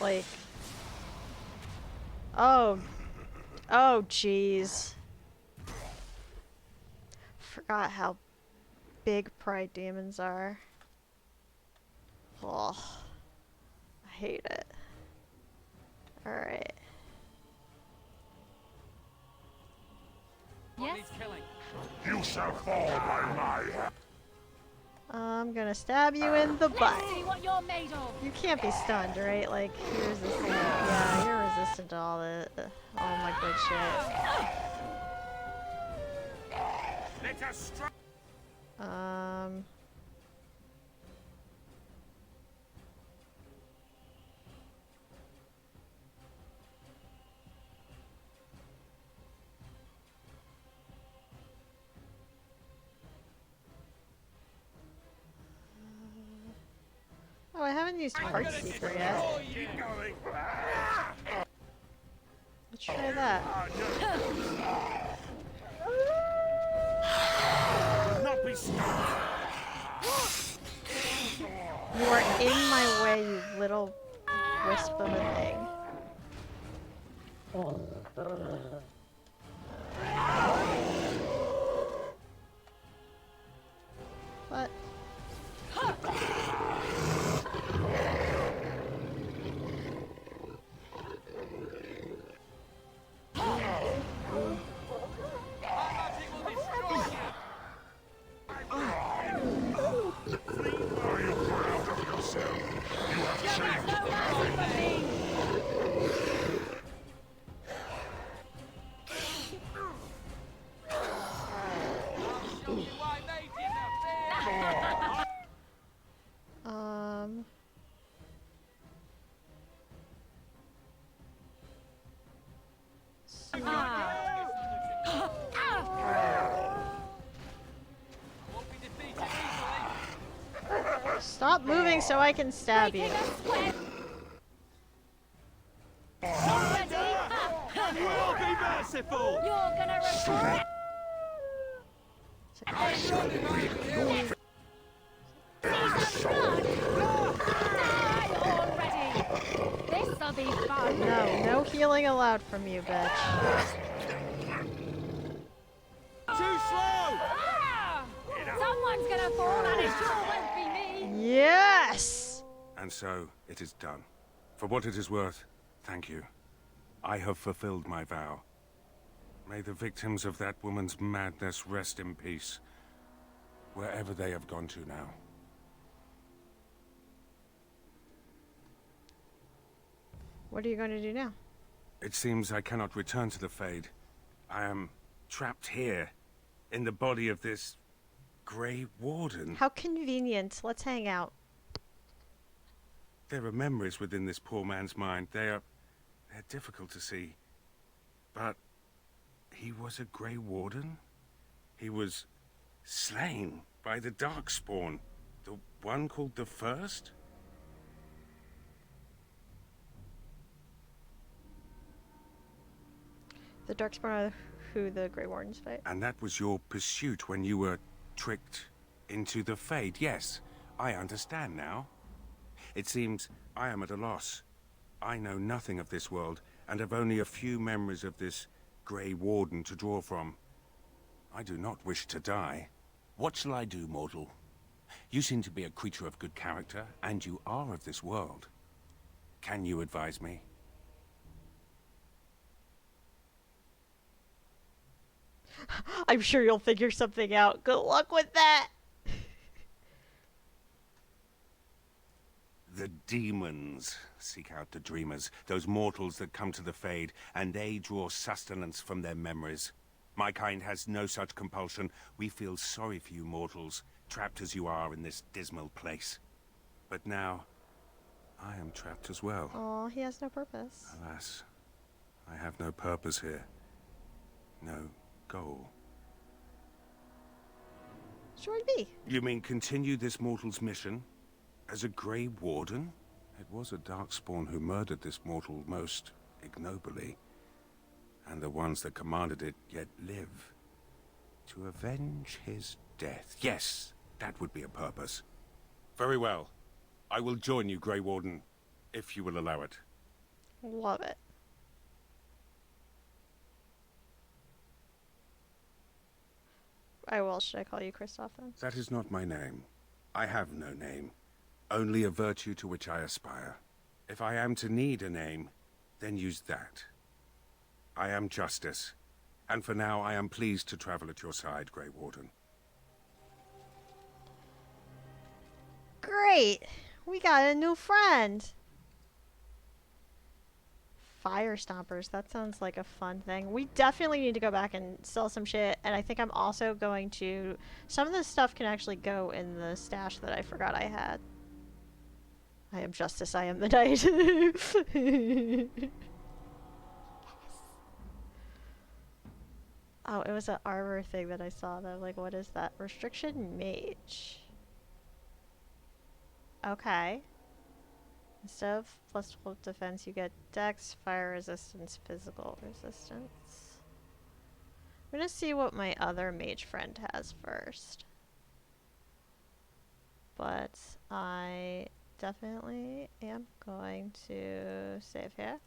S1: Like, oh jeez. Forgot how big pride demons are. Oh, I hate it. Alright.
S3: Yes?
S15: You shall fall by my hand.
S1: I'm gonna stab you in the butt.
S3: Let's see what you're made of.
S1: You can't be stunned, right? Like, you're resistant. Yeah, you're resistant to all my good shit.
S13: Let us strike.
S1: Oh, I haven't used Heart Seeker yet. Let's try that.
S13: Not be stopped.
S1: You are in my way, you little wisp of a thing. What? Stop moving so I can stab you.
S3: You
S13: will be merciful.
S3: You're gonna regret.
S15: I shall break your
S3: Die already. This
S6: This'll be fun.
S1: No, no healing allowed from you, bitch.
S5: Too slow!
S6: Someone's gonna fall and it sure won't be me.
S1: Yes!
S13: And so, it is done. For what it is worth, thank you. I have fulfilled my vow. May the victims of that woman's madness rest in peace, wherever they have gone to now.
S1: What are you going to do now?
S13: It seems I cannot return to the Fade. I am trapped here, in the body of this Grey Warden.
S1: How convenient. Let's hang out.
S13: There are memories within this poor man's mind. They're difficult to see. But he was a Grey Warden? He was slain by the Darkspawn. The one called the First?
S1: The Darkspawn are who the Grey Wardens fight.
S13: And that was your pursuit when you were tricked into the Fade. Yes, I understand now. It seems I am at a loss. I know nothing of this world, and have only a few memories of this Grey Warden to draw from. I do not wish to die. What shall I do, mortal? You seem to be a creature of good character, and you are of this world. Can you advise me?
S1: I'm sure you'll figure something out. Good luck with that!
S13: The demons seek out the dreamers, those mortals that come to the Fade, and they draw sustenance from their memories. My kind has no such compulsion. We feel sorry for you mortals, trapped as you are in this dismal place. But now, I am trapped as well.
S1: Oh, he has no purpose.
S13: Alas, I have no purpose here. No goal.
S1: Join me.
S13: You mean continue this mortal's mission? As a Grey Warden? It was a Darkspawn who murdered this mortal most ignobly. And the ones that commanded it yet live. To avenge his death. Yes, that would be a purpose. Very well. I will join you, Grey Warden, if you will allow it.
S1: Love it. I will. Should I call you Kristoff then?
S13: That is not my name. I have no name. Only a virtue to which I aspire. If I am to need a name, then use that. I am Justice, and for now I am pleased to travel at your side, Grey Warden.
S1: Great! We got a new friend! Fire Stompers, that sounds like a fun thing. We definitely need to go back and sell some shit, and I think I'm also going to... Some of this stuff can actually go in the stash that I forgot I had. I am Justice, I am the Knight. Oh, it was an armor thing that I saw though. Like, what is that? Restriction Mage. Okay. Instead of plus 12 defense, you get Dex, fire resistance, physical resistance. I'm gonna see what my other mage friend has first. But I definitely am going to save here.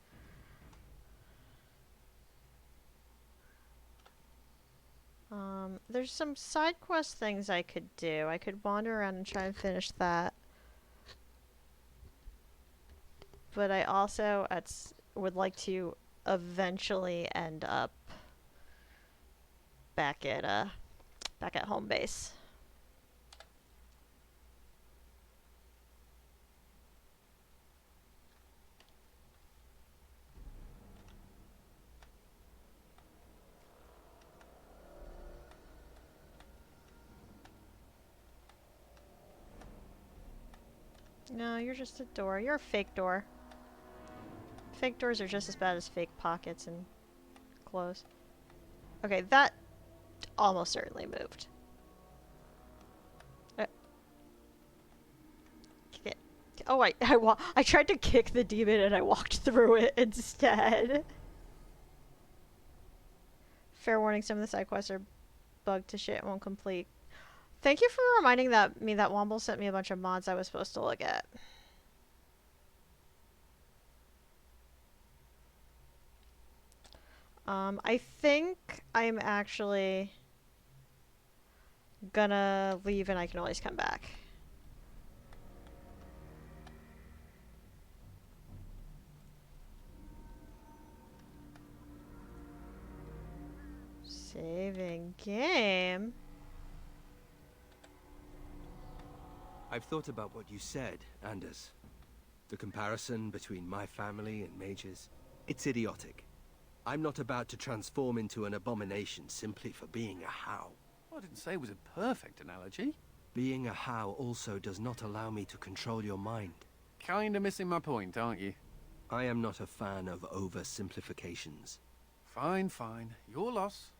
S1: There's some side quest things I could do. I could wander around and try and finish that. But I also would like to eventually end up back at home base. No, you're just a door. You're a fake door. Fake doors are just as bad as fake pockets and clothes. Okay, that almost certainly moved. Kick it. Oh, I tried to kick the demon and I walked through it instead. Fair warning, some of the side quests are bugged to shit and won't complete. Thank you for reminding me that Womble sent me a bunch of mods I was supposed to look at. I think I'm actually gonna leave and I can always come back. Saving game?
S11: I've thought about what you said, Anders. The comparison between my family and mages, it's idiotic. I'm not about to transform into an abomination simply for being a How.
S4: I didn't say it was a perfect analogy.
S11: Being a How also does not allow me to control your mind.
S4: Kinda missing my point, aren't you?
S11: I am not a fan of oversimplifications.
S4: Fine, fine. Your loss.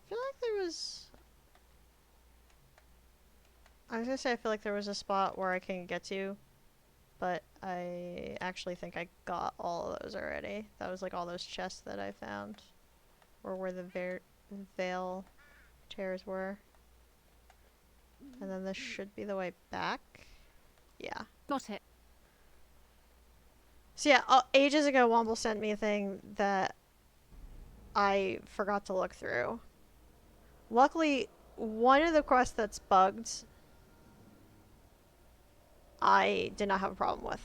S1: I feel like there was... I was gonna say I feel like there was a spot where I can get to, but I actually think I got all of those already. That was like all those chests that I found. Or where the veil tears were. And then this should be the way back. Yeah.
S3: Got it.
S1: So yeah, ages ago Womble sent me a thing that I forgot to look through. Luckily, one of the quests that's bugged, I did not have a problem with.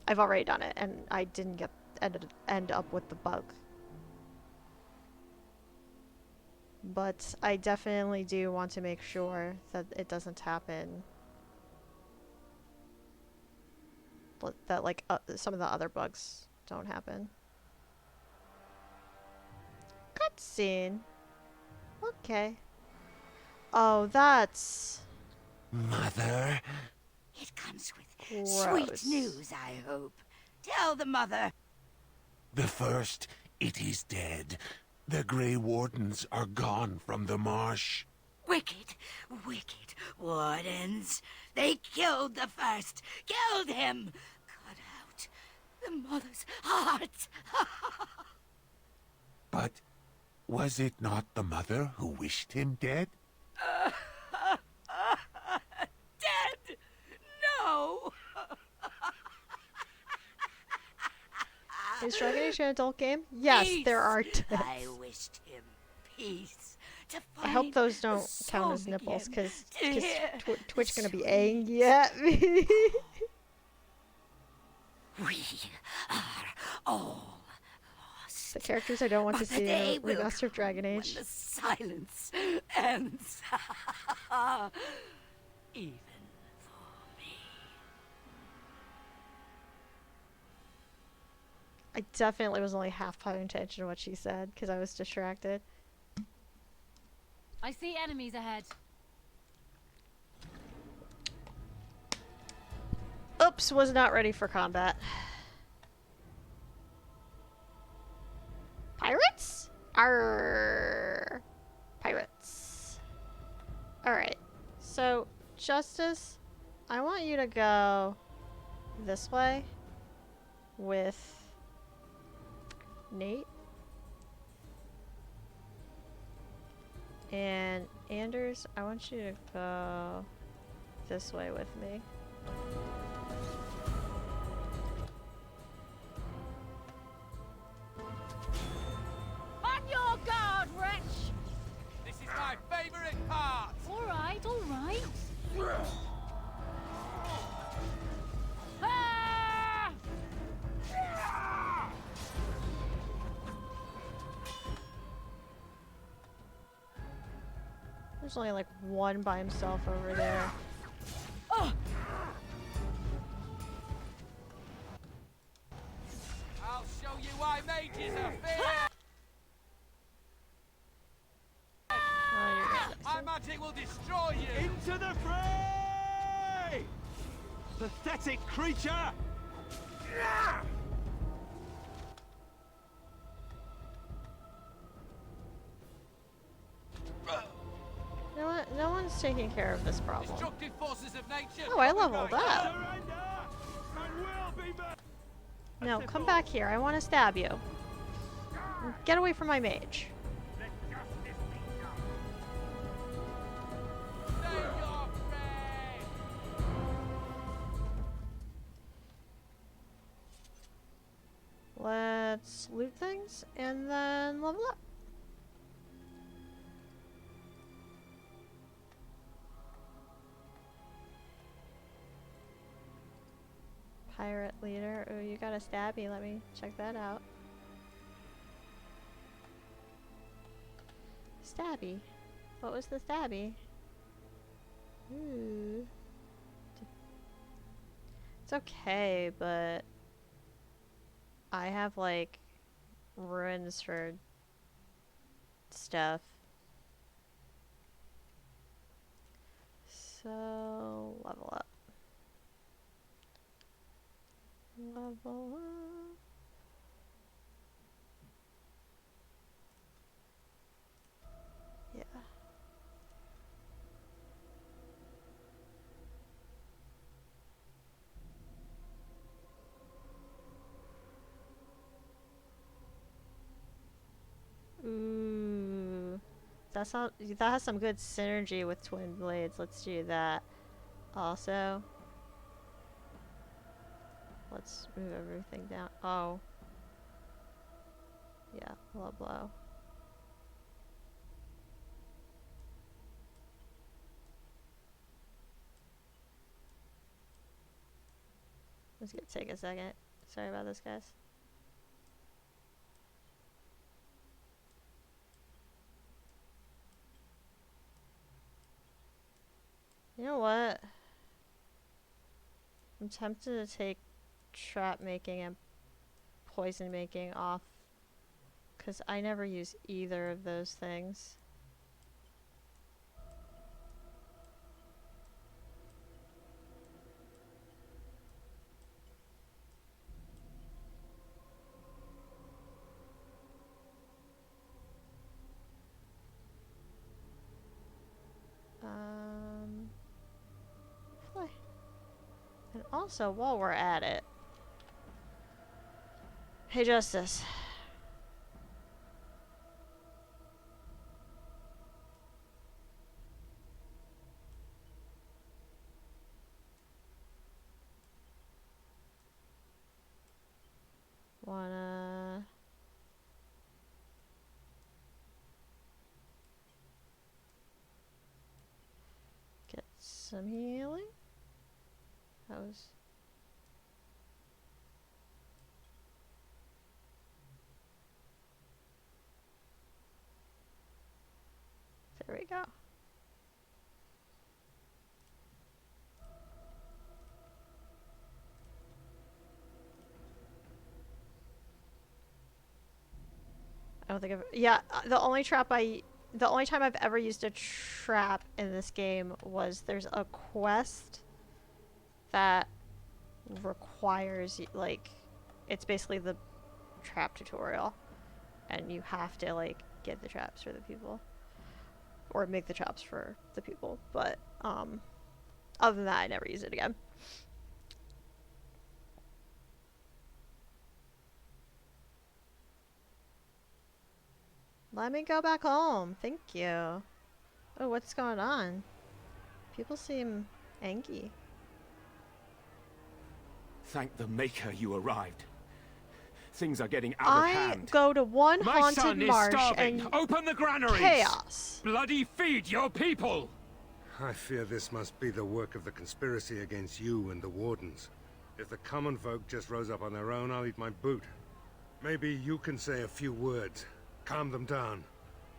S1: I've already done it, and I didn't end up with the bug. But I definitely do want to make sure that it doesn't happen. That, like, some of the other bugs don't happen. Cutscene. Okay. Oh, that's...
S12: Mother?
S16: It comes with
S1: gross.
S16: sweet news, I hope. Tell the mother.
S15: The first, it is dead. The Grey Wardens are gone from the marsh.
S16: Wicked, wicked wardens. They killed the first. Killed him. Cut out the mother's heart.
S15: But was it not the mother who wished him dead?
S16: Dead? No.
S1: Is Dragon Age an adult game? Yes,
S16: Peace.
S1: there are deaths.
S16: I wished him peace. To
S1: I hope
S16: find
S1: those
S16: the
S1: don't count as
S16: song
S1: nipples,
S16: again,
S1: because
S16: to hear
S1: Twitch gonna be
S16: sweet
S1: angry at me.
S16: We are all lost.
S1: The characters I don't want to
S16: But the
S1: see
S16: day
S1: in
S16: will
S1: Remaster of Dragon
S16: come
S1: Age.
S16: when the silence ends. Even for me.
S1: I definitely was only half paying attention to what she said, because I was distracted.
S3: I see enemies ahead.
S1: Oops, was not ready for combat. Pirates? Arr. Pirates. Alright. So, Justice, I want you to go this way with Nate. And Anders, I want you to go this way with me.
S3: On your guard, wretch!
S10: This is my favorite part!
S3: Alright, alright. Ah!
S1: There's only like one by himself over there.
S3: Oh.
S10: I'll show you why mages are feared! My magic will destroy you!
S11: Into the fray! Pathetic creature!
S1: You know what? No one's taking care of this problem.
S10: Destructive forces of nature!
S1: Oh, I leveled up. No, come back here. I want to stab you. Get away from my mage. let's loot things and then level up. Pirate leader. Oh, you got a stabby. Let me check that out. Stabby. What was the stabby? Ooh. It's okay, but I have like ruins for stuff. So level up. Level up. Yeah. Ooh. That has some good synergy with twin blades. Let's do that. Also, let's move everything down. Oh. Yeah, low blow. It's gonna take a second. Sorry about this, guys. You know what? I'm tempted to take trap making and poison making off, because I never use either of those things. Fly. And also, while we're at it, hey Justice. Wanna get some healing? That was there we go. I don't think I've... Yeah, the only time I've ever used a trap in this game was there's a quest that requires, like, it's basically the trap tutorial. And you have to, like, get the traps for the people. Or make the traps for the people. But, other than that, I never use it again. Let me go back home. Thank you. Oh, what's going on? People seem angry.
S10: Thank the Maker you arrived. Things are getting out of hand.
S1: I go to one
S10: My
S1: haunted
S10: son is
S1: marsh
S10: starving.
S1: and
S10: Open the granaries.
S1: chaos.
S10: Bloody feed your people.
S13: I fear this must be the work of the conspiracy against you and the Wardens. If the common folk just rose up on their own, I'll eat my boot. Maybe you can say a few words. Calm them down.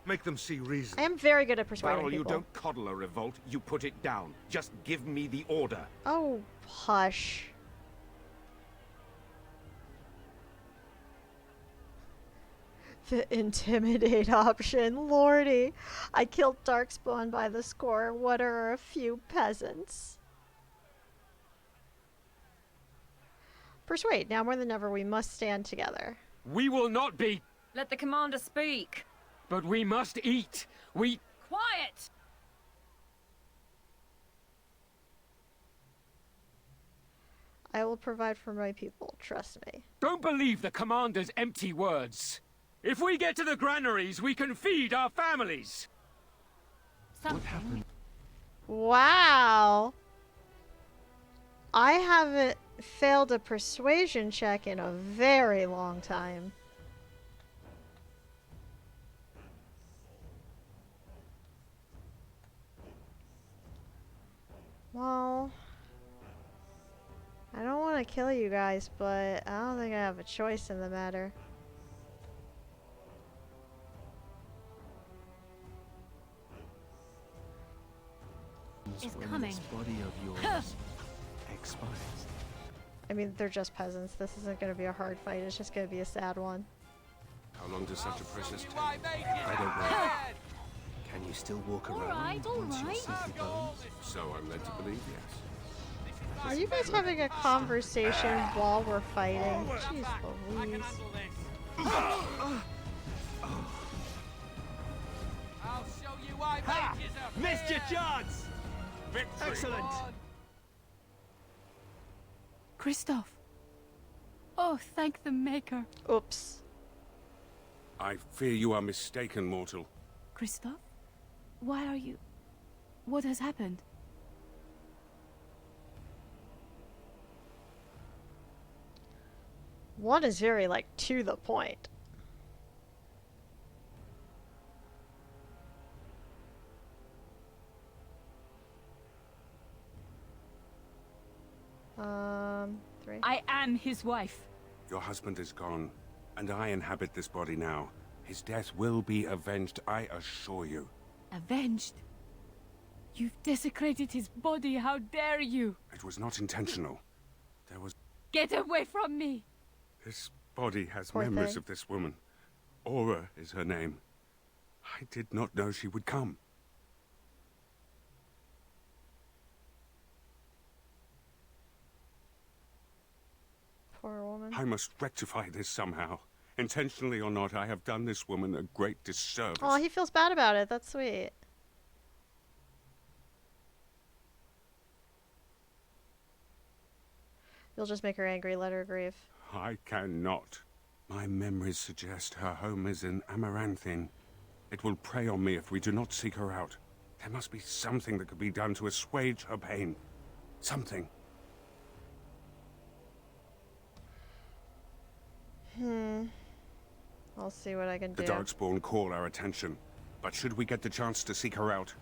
S13: Make them see reason.
S1: I am very good at persuading
S10: Barrel,
S1: people.
S10: you don't coddle a revolt, you put it down. Just give me the order.
S1: Oh, hush. The intimidate option, lordy. I killed Darkspawn by the score. What are a few peasants? Persuade. Now more than ever, we must stand together.
S10: We will not be...
S6: Let the commander speak.
S10: But we must eat. We...
S6: Quiet!
S1: I will provide for my people, trust me.
S10: Don't believe the commander's empty words. If we get to the granaries, we can feed our families.
S3: What happened?
S1: Wow. I haven't failed a persuasion check in a very long time. Well, I don't want to kill you guys, but I don't think I have a choice in the matter.
S3: It's
S11: when
S3: coming.
S11: this body of yours expires.
S1: I mean, they're just peasants. This isn't going to be a hard fight. It's just going to be a sad one.
S17: How long does such a process take?
S11: I don't know. Can you still walk around
S3: Alright,
S11: once you
S3: alright.
S11: see the bones?
S17: So I'm led to believe, yes.
S1: Are you guys having a conversation while we're fighting? Jeez Louise.
S5: I'll show you why mages are
S11: Missed your chance!
S17: Victory!
S11: Excellent!
S6: Kristoff. Oh, thank the Maker.
S1: Oops.
S17: I fear you are mistaken, mortal.
S6: Kristoff? Why are you... What has happened?
S1: One is very, like, to the point. Three.
S6: I am his wife.
S17: Your husband is gone, and I inhabit this body now. His death will be avenged, I assure you.
S6: Avenged? You've desecrated his body, how dare you!
S17: It was not intentional. There was...
S6: Get away from me!
S17: This body has
S1: Poor
S17: memories
S1: thing.
S17: of this woman. Aura is her name. I did not know she would come.
S1: Poor woman.
S17: I must rectify this somehow. Intentionally or not, I have done this woman a great disservice.
S1: Oh, he feels bad about it. That's sweet. You'll just make her angry, let her grieve.
S17: I cannot. My memories suggest her home is in Amaranthine. It will prey on me if we do not seek her out. There must be something that could be done to assuage her pain. Something.
S1: I'll see what I can do.
S17: The Darkspawn call our attention. But should we get the chance to seek her out,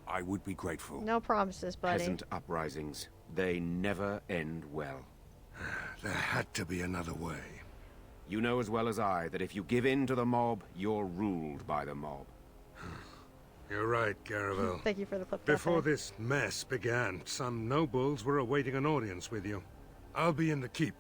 S17: I would be grateful.
S1: No promises, buddy.
S12: Peasant uprisings. They never end well.
S2: There had to be another way.
S12: You know as well as I that if you give in to the mob, you're ruled by the mob.
S13: You're right, Caravel.
S1: Thank you for the clip.
S13: Before this mess began, some nobles were awaiting an audience with you. I'll be in the keep.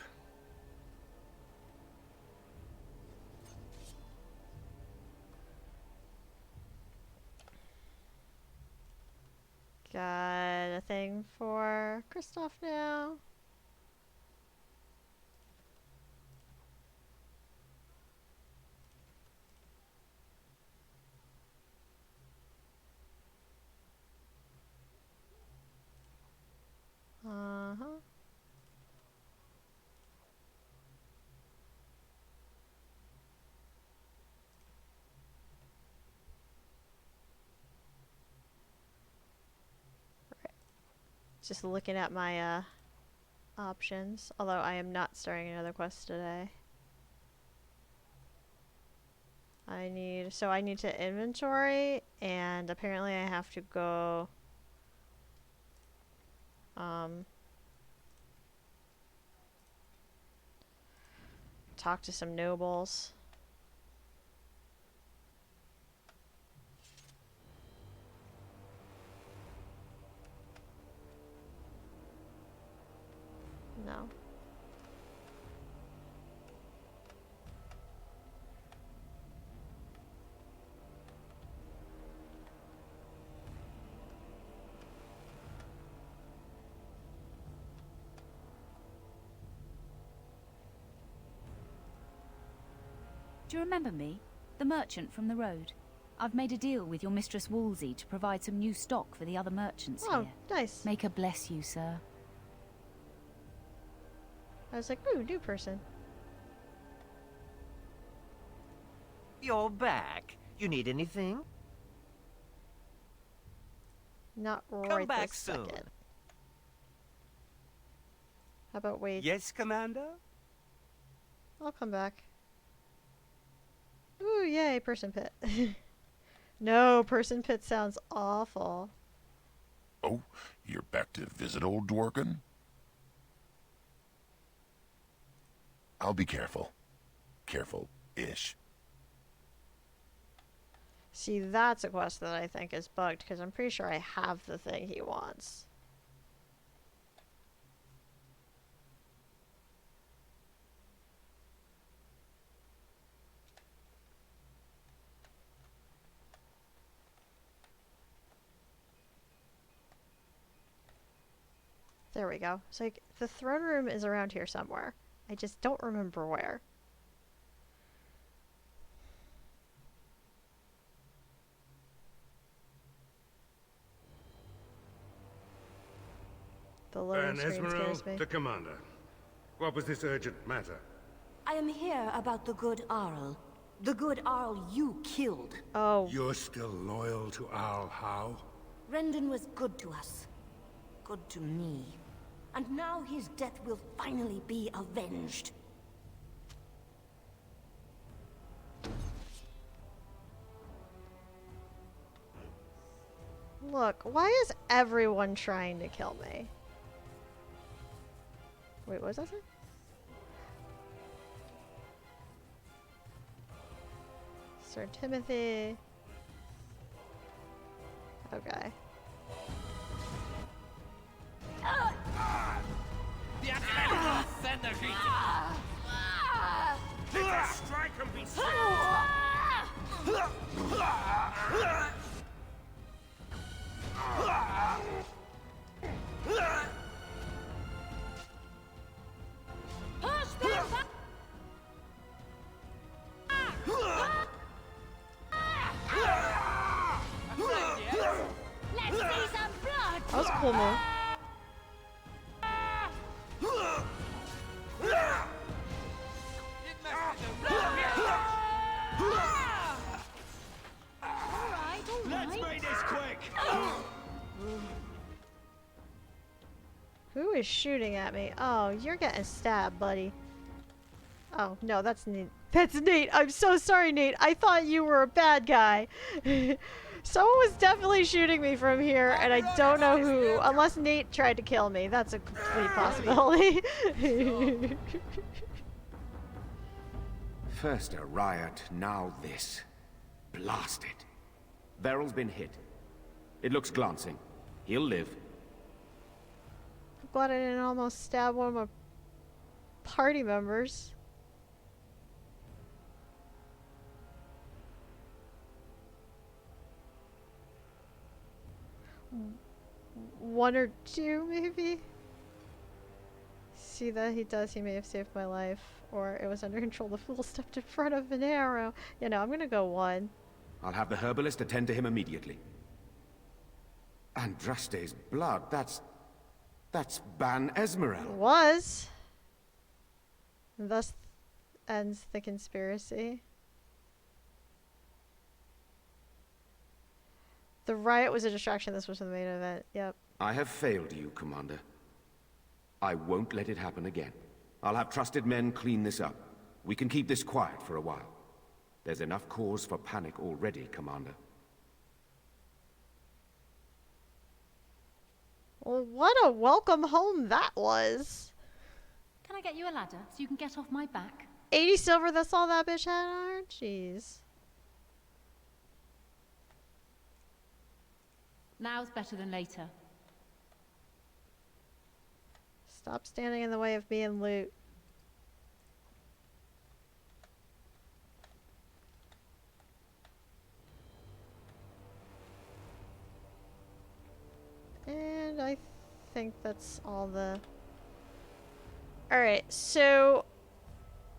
S1: Got a thing for Kristoff now. Uh-huh. Just looking at my options, although I am not starting another quest today. I need to inventory, and apparently I have to go talk to some nobles. No.
S18: Do you remember me? The merchant from the road. I've made a deal with your Mistress Wolsey to provide some new stock for the other merchants
S1: Oh,
S18: here.
S1: nice.
S18: May her bless you, sir.
S1: I was like, ooh, new person.
S19: You're back. You need anything?
S1: Not right
S19: Come back
S1: this
S19: soon.
S1: second. How about wait?
S19: Yes, Commander?
S1: I'll come back. Ooh, yay, person pit. No, person pit sounds awful.
S15: Oh, you're back to visit old Dworkin? I'll be careful. Careful-ish.
S1: See, that's a quest that I think is bugged, because I'm pretty sure I have the thing he wants. There we go. So like, the throne room is around here somewhere. I just don't remember where. The loading screen scares me.
S17: to Commander. What was this urgent matter?
S16: I am here about the good Arl. The good Arl you killed.
S1: Oh.
S17: You're still loyal to Arl Howe?
S16: Rendon was good to us. Good to me. And now his death will finally be avenged.
S1: Look, why is everyone trying to kill me? Wait, what was that? Sir Timothy. Okay.
S17: Let us strike and be
S16: Let's see some blood!
S1: That was a cool move.
S5: Let's make this quick!
S1: Who is shooting at me? Oh, you're getting stabbed, buddy. Oh, no, that's Nate. That's Nate. I'm so sorry, Nate. I thought you were a bad guy. Someone was definitely shooting me from here, and I don't know who. Unless Nate tried to kill me. That's a complete possibility.
S20: First a riot, now this. Blast it. Veryl's been hit. It looks glancing. He'll live.
S1: I'm glad I didn't almost stab one of my party members. One or two, maybe? See that he does, he may have saved my life. Or it was under control, the fool stepped in front of an arrow. You know, I'm gonna go one.
S20: I'll have the herbalist attend to him immediately. Andraste's blood, that's Ban Esmeralda.
S1: Was. And thus ends the conspiracy. The riot was a distraction, this was the main event, yep.
S20: I have failed you, Commander. I won't let it happen again. I'll have trusted men clean this up. We can keep this quiet for a while. There's enough cause for panic already, Commander.
S1: Well, what a welcome home that was.
S18: Can I get you a ladder so you can get off my back?
S1: 80 silver, that's all that bitch had on her? Jeez.
S18: Now's better than later.
S1: Stop standing in the way of me and loot. And I think that's all the... Alright, so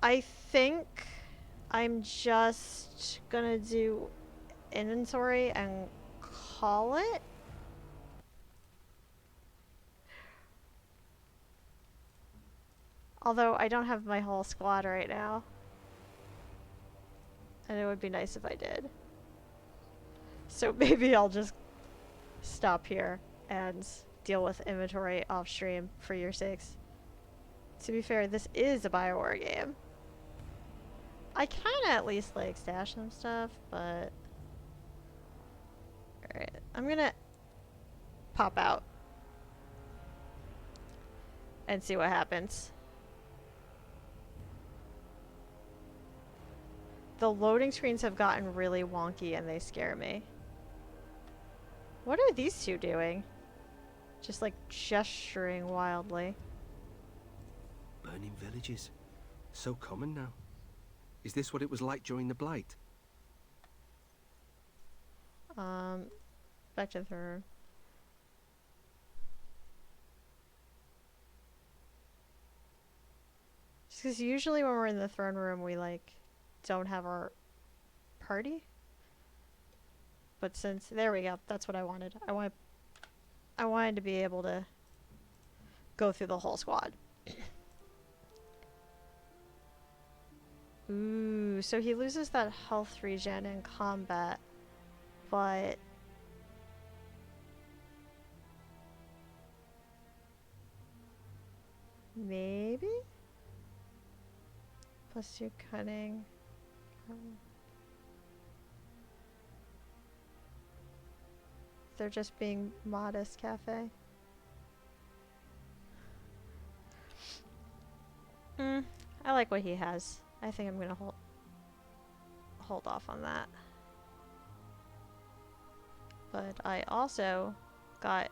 S1: I think I'm just gonna do inventory and call it. Although I don't have my whole squad right now. And it would be nice if I did. So maybe I'll just stop here and deal with inventory off stream for your sakes. To be fair, this is a BioWare game. I can at least like stash some stuff, but... Alright, I'm gonna pop out and see what happens. The loading screens have gotten really wonky and they scare me. What are these two doing? Just like gesturing wildly.
S11: Burning villages. So common now. Is this what it was like during the Blight?
S1: Back to the room. Just because usually when we're in the throne room, we like don't have our party. But since there we go, that's what I wanted. I wanted to be able to go through the whole squad. Ooh, so he loses that health regen in combat, but maybe? Plus 2 cunning. They're just being modest, Cafe. I like what he has. I think I'm gonna hold off on that. But I also got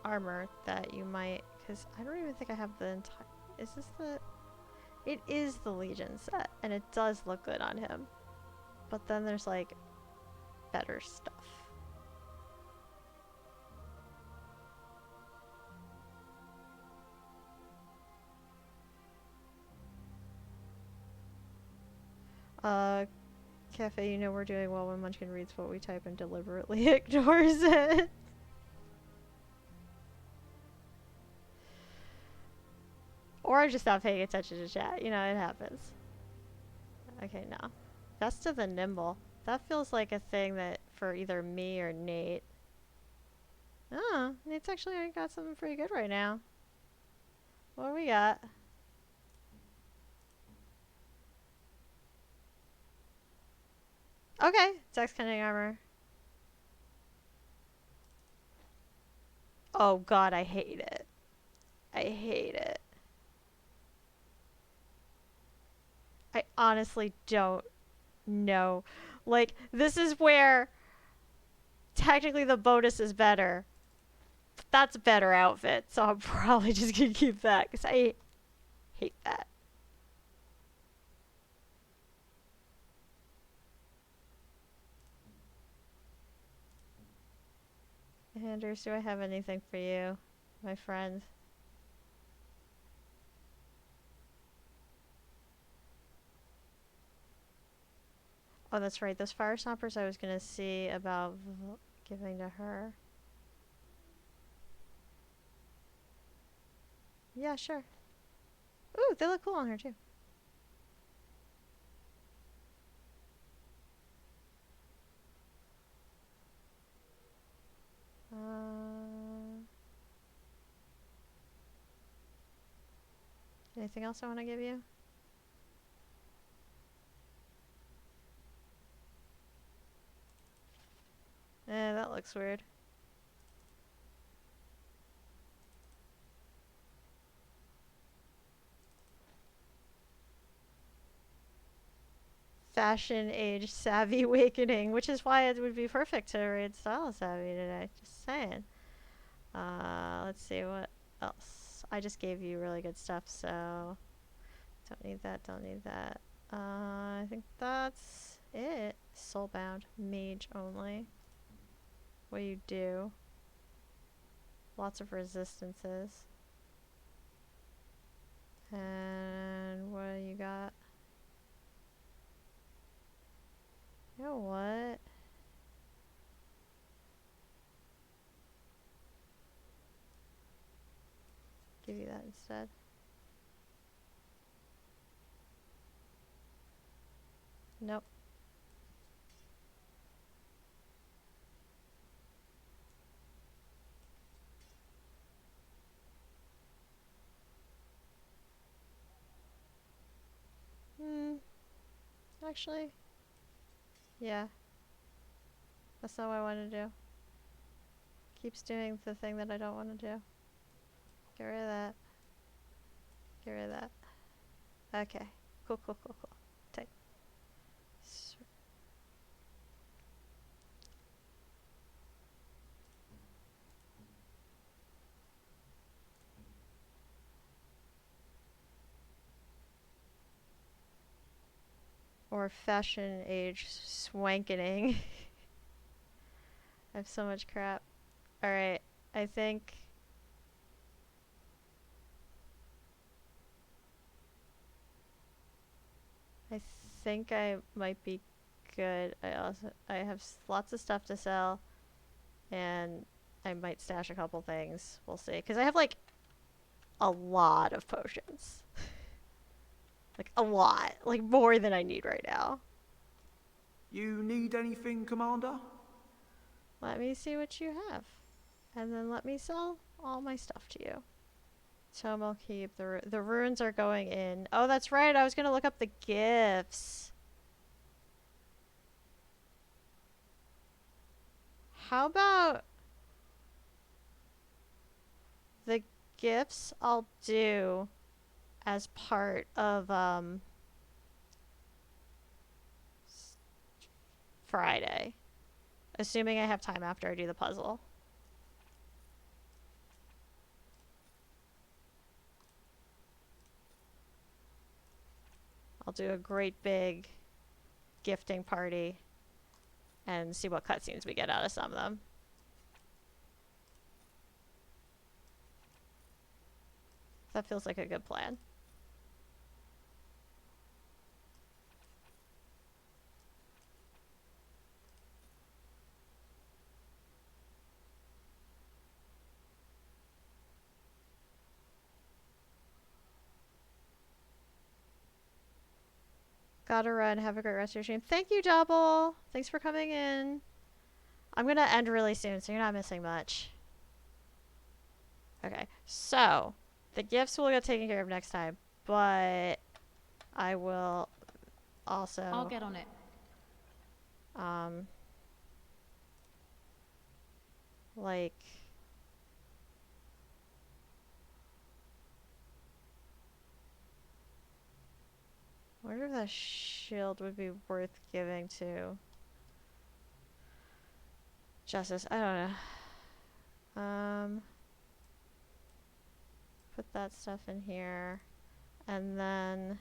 S1: armor that you might, because I don't even think I have the entire. Is this the? It is the Legion set, and it does look good on him. But then there's like better stuff. Cafe, you know we're doing well when Munchkin reads what we type and deliberately ignores it. Or I just not paying attention to chat. You know, it happens. Okay, no. Best of the Nimble. That feels like a thing that for either me or Nate. Oh, Nate's actually got something pretty good right now. What do we got? Okay, Dex Cunning Armor. Oh god, I hate it. I hate it. I honestly don't know. Like, this is where technically the bonus is better. But that's a better outfit, so I'm probably just gonna keep that, because I hate that. Anders, do I have anything for you, my friend? Oh, that's right. Those fire stoppers I was gonna see about giving to her. Yeah, sure. Ooh, they look cool on her too. Anything else I want to give you? That looks weird. Fashion age savvy awakening, which is why it would be perfect to read style savvy today. Just saying. Let's see what else. I just gave you really good stuff, so don't need that, don't need that. I think that's it. Soulbound, mage only. What do you do? Lots of resistances. And what do you got? You know what? Give you that instead. Nope. Actually, yeah. That's not what I want to do. keeps doing the thing that I don't want to do. Get rid of that. Get rid of that. Okay. Cool, cool, cool, cool. Take. Or fashion age swankening. I have so much crap. Alright, I think... I think I might be good. I have lots of stuff to sell. And I might stash a couple things. We'll see. Because I have like a lot of potions. Like a lot. Like more than I need right now.
S21: You need anything, Commander?
S1: Let me see what you have. And then let me sell all my stuff to you. Tomel Keep. The runes are going in. Oh, that's right. I was going to look up the gifts. How about the gifts I'll do as part of Friday. Assuming I have time after I do the puzzle. I'll do a great big gifting party and see what cutscenes we get out of some of them. That feels like a good plan. Gotta run. Have a great rest of your stream. Thank you, Double. Thanks for coming in. I'm gonna end really soon, so you're not missing much. Okay, so the gifts will get taken care of next time, but I will also...
S18: I'll get on it.
S1: Like... I wonder if that shield would be worth giving to Justice. I don't know. Put that stuff in here. And then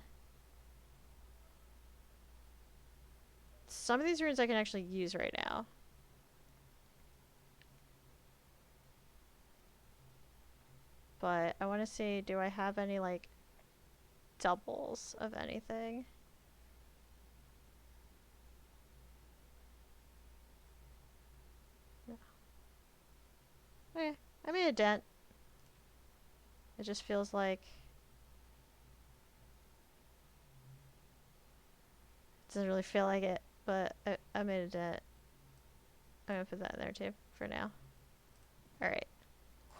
S1: some of these runes I can actually use right now. But I want to see, do I have any like doubles of anything? No. Okay, I made a dent. It just feels like it doesn't really feel like it, but I made a dent. I'm gonna put that in there too for now. Alright.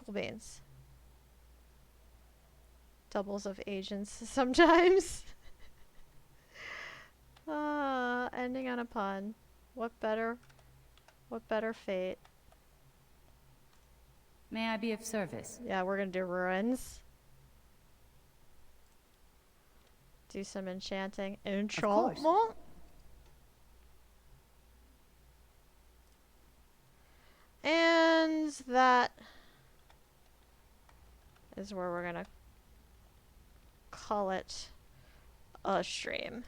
S1: Cool beans. Doubles of agents sometimes. Ending on a pun. What better fate?
S18: May I be of service?
S1: Yeah, we're gonna do ruins. Do some enchanting. Enchantment? And that is where we're gonna call it a stream.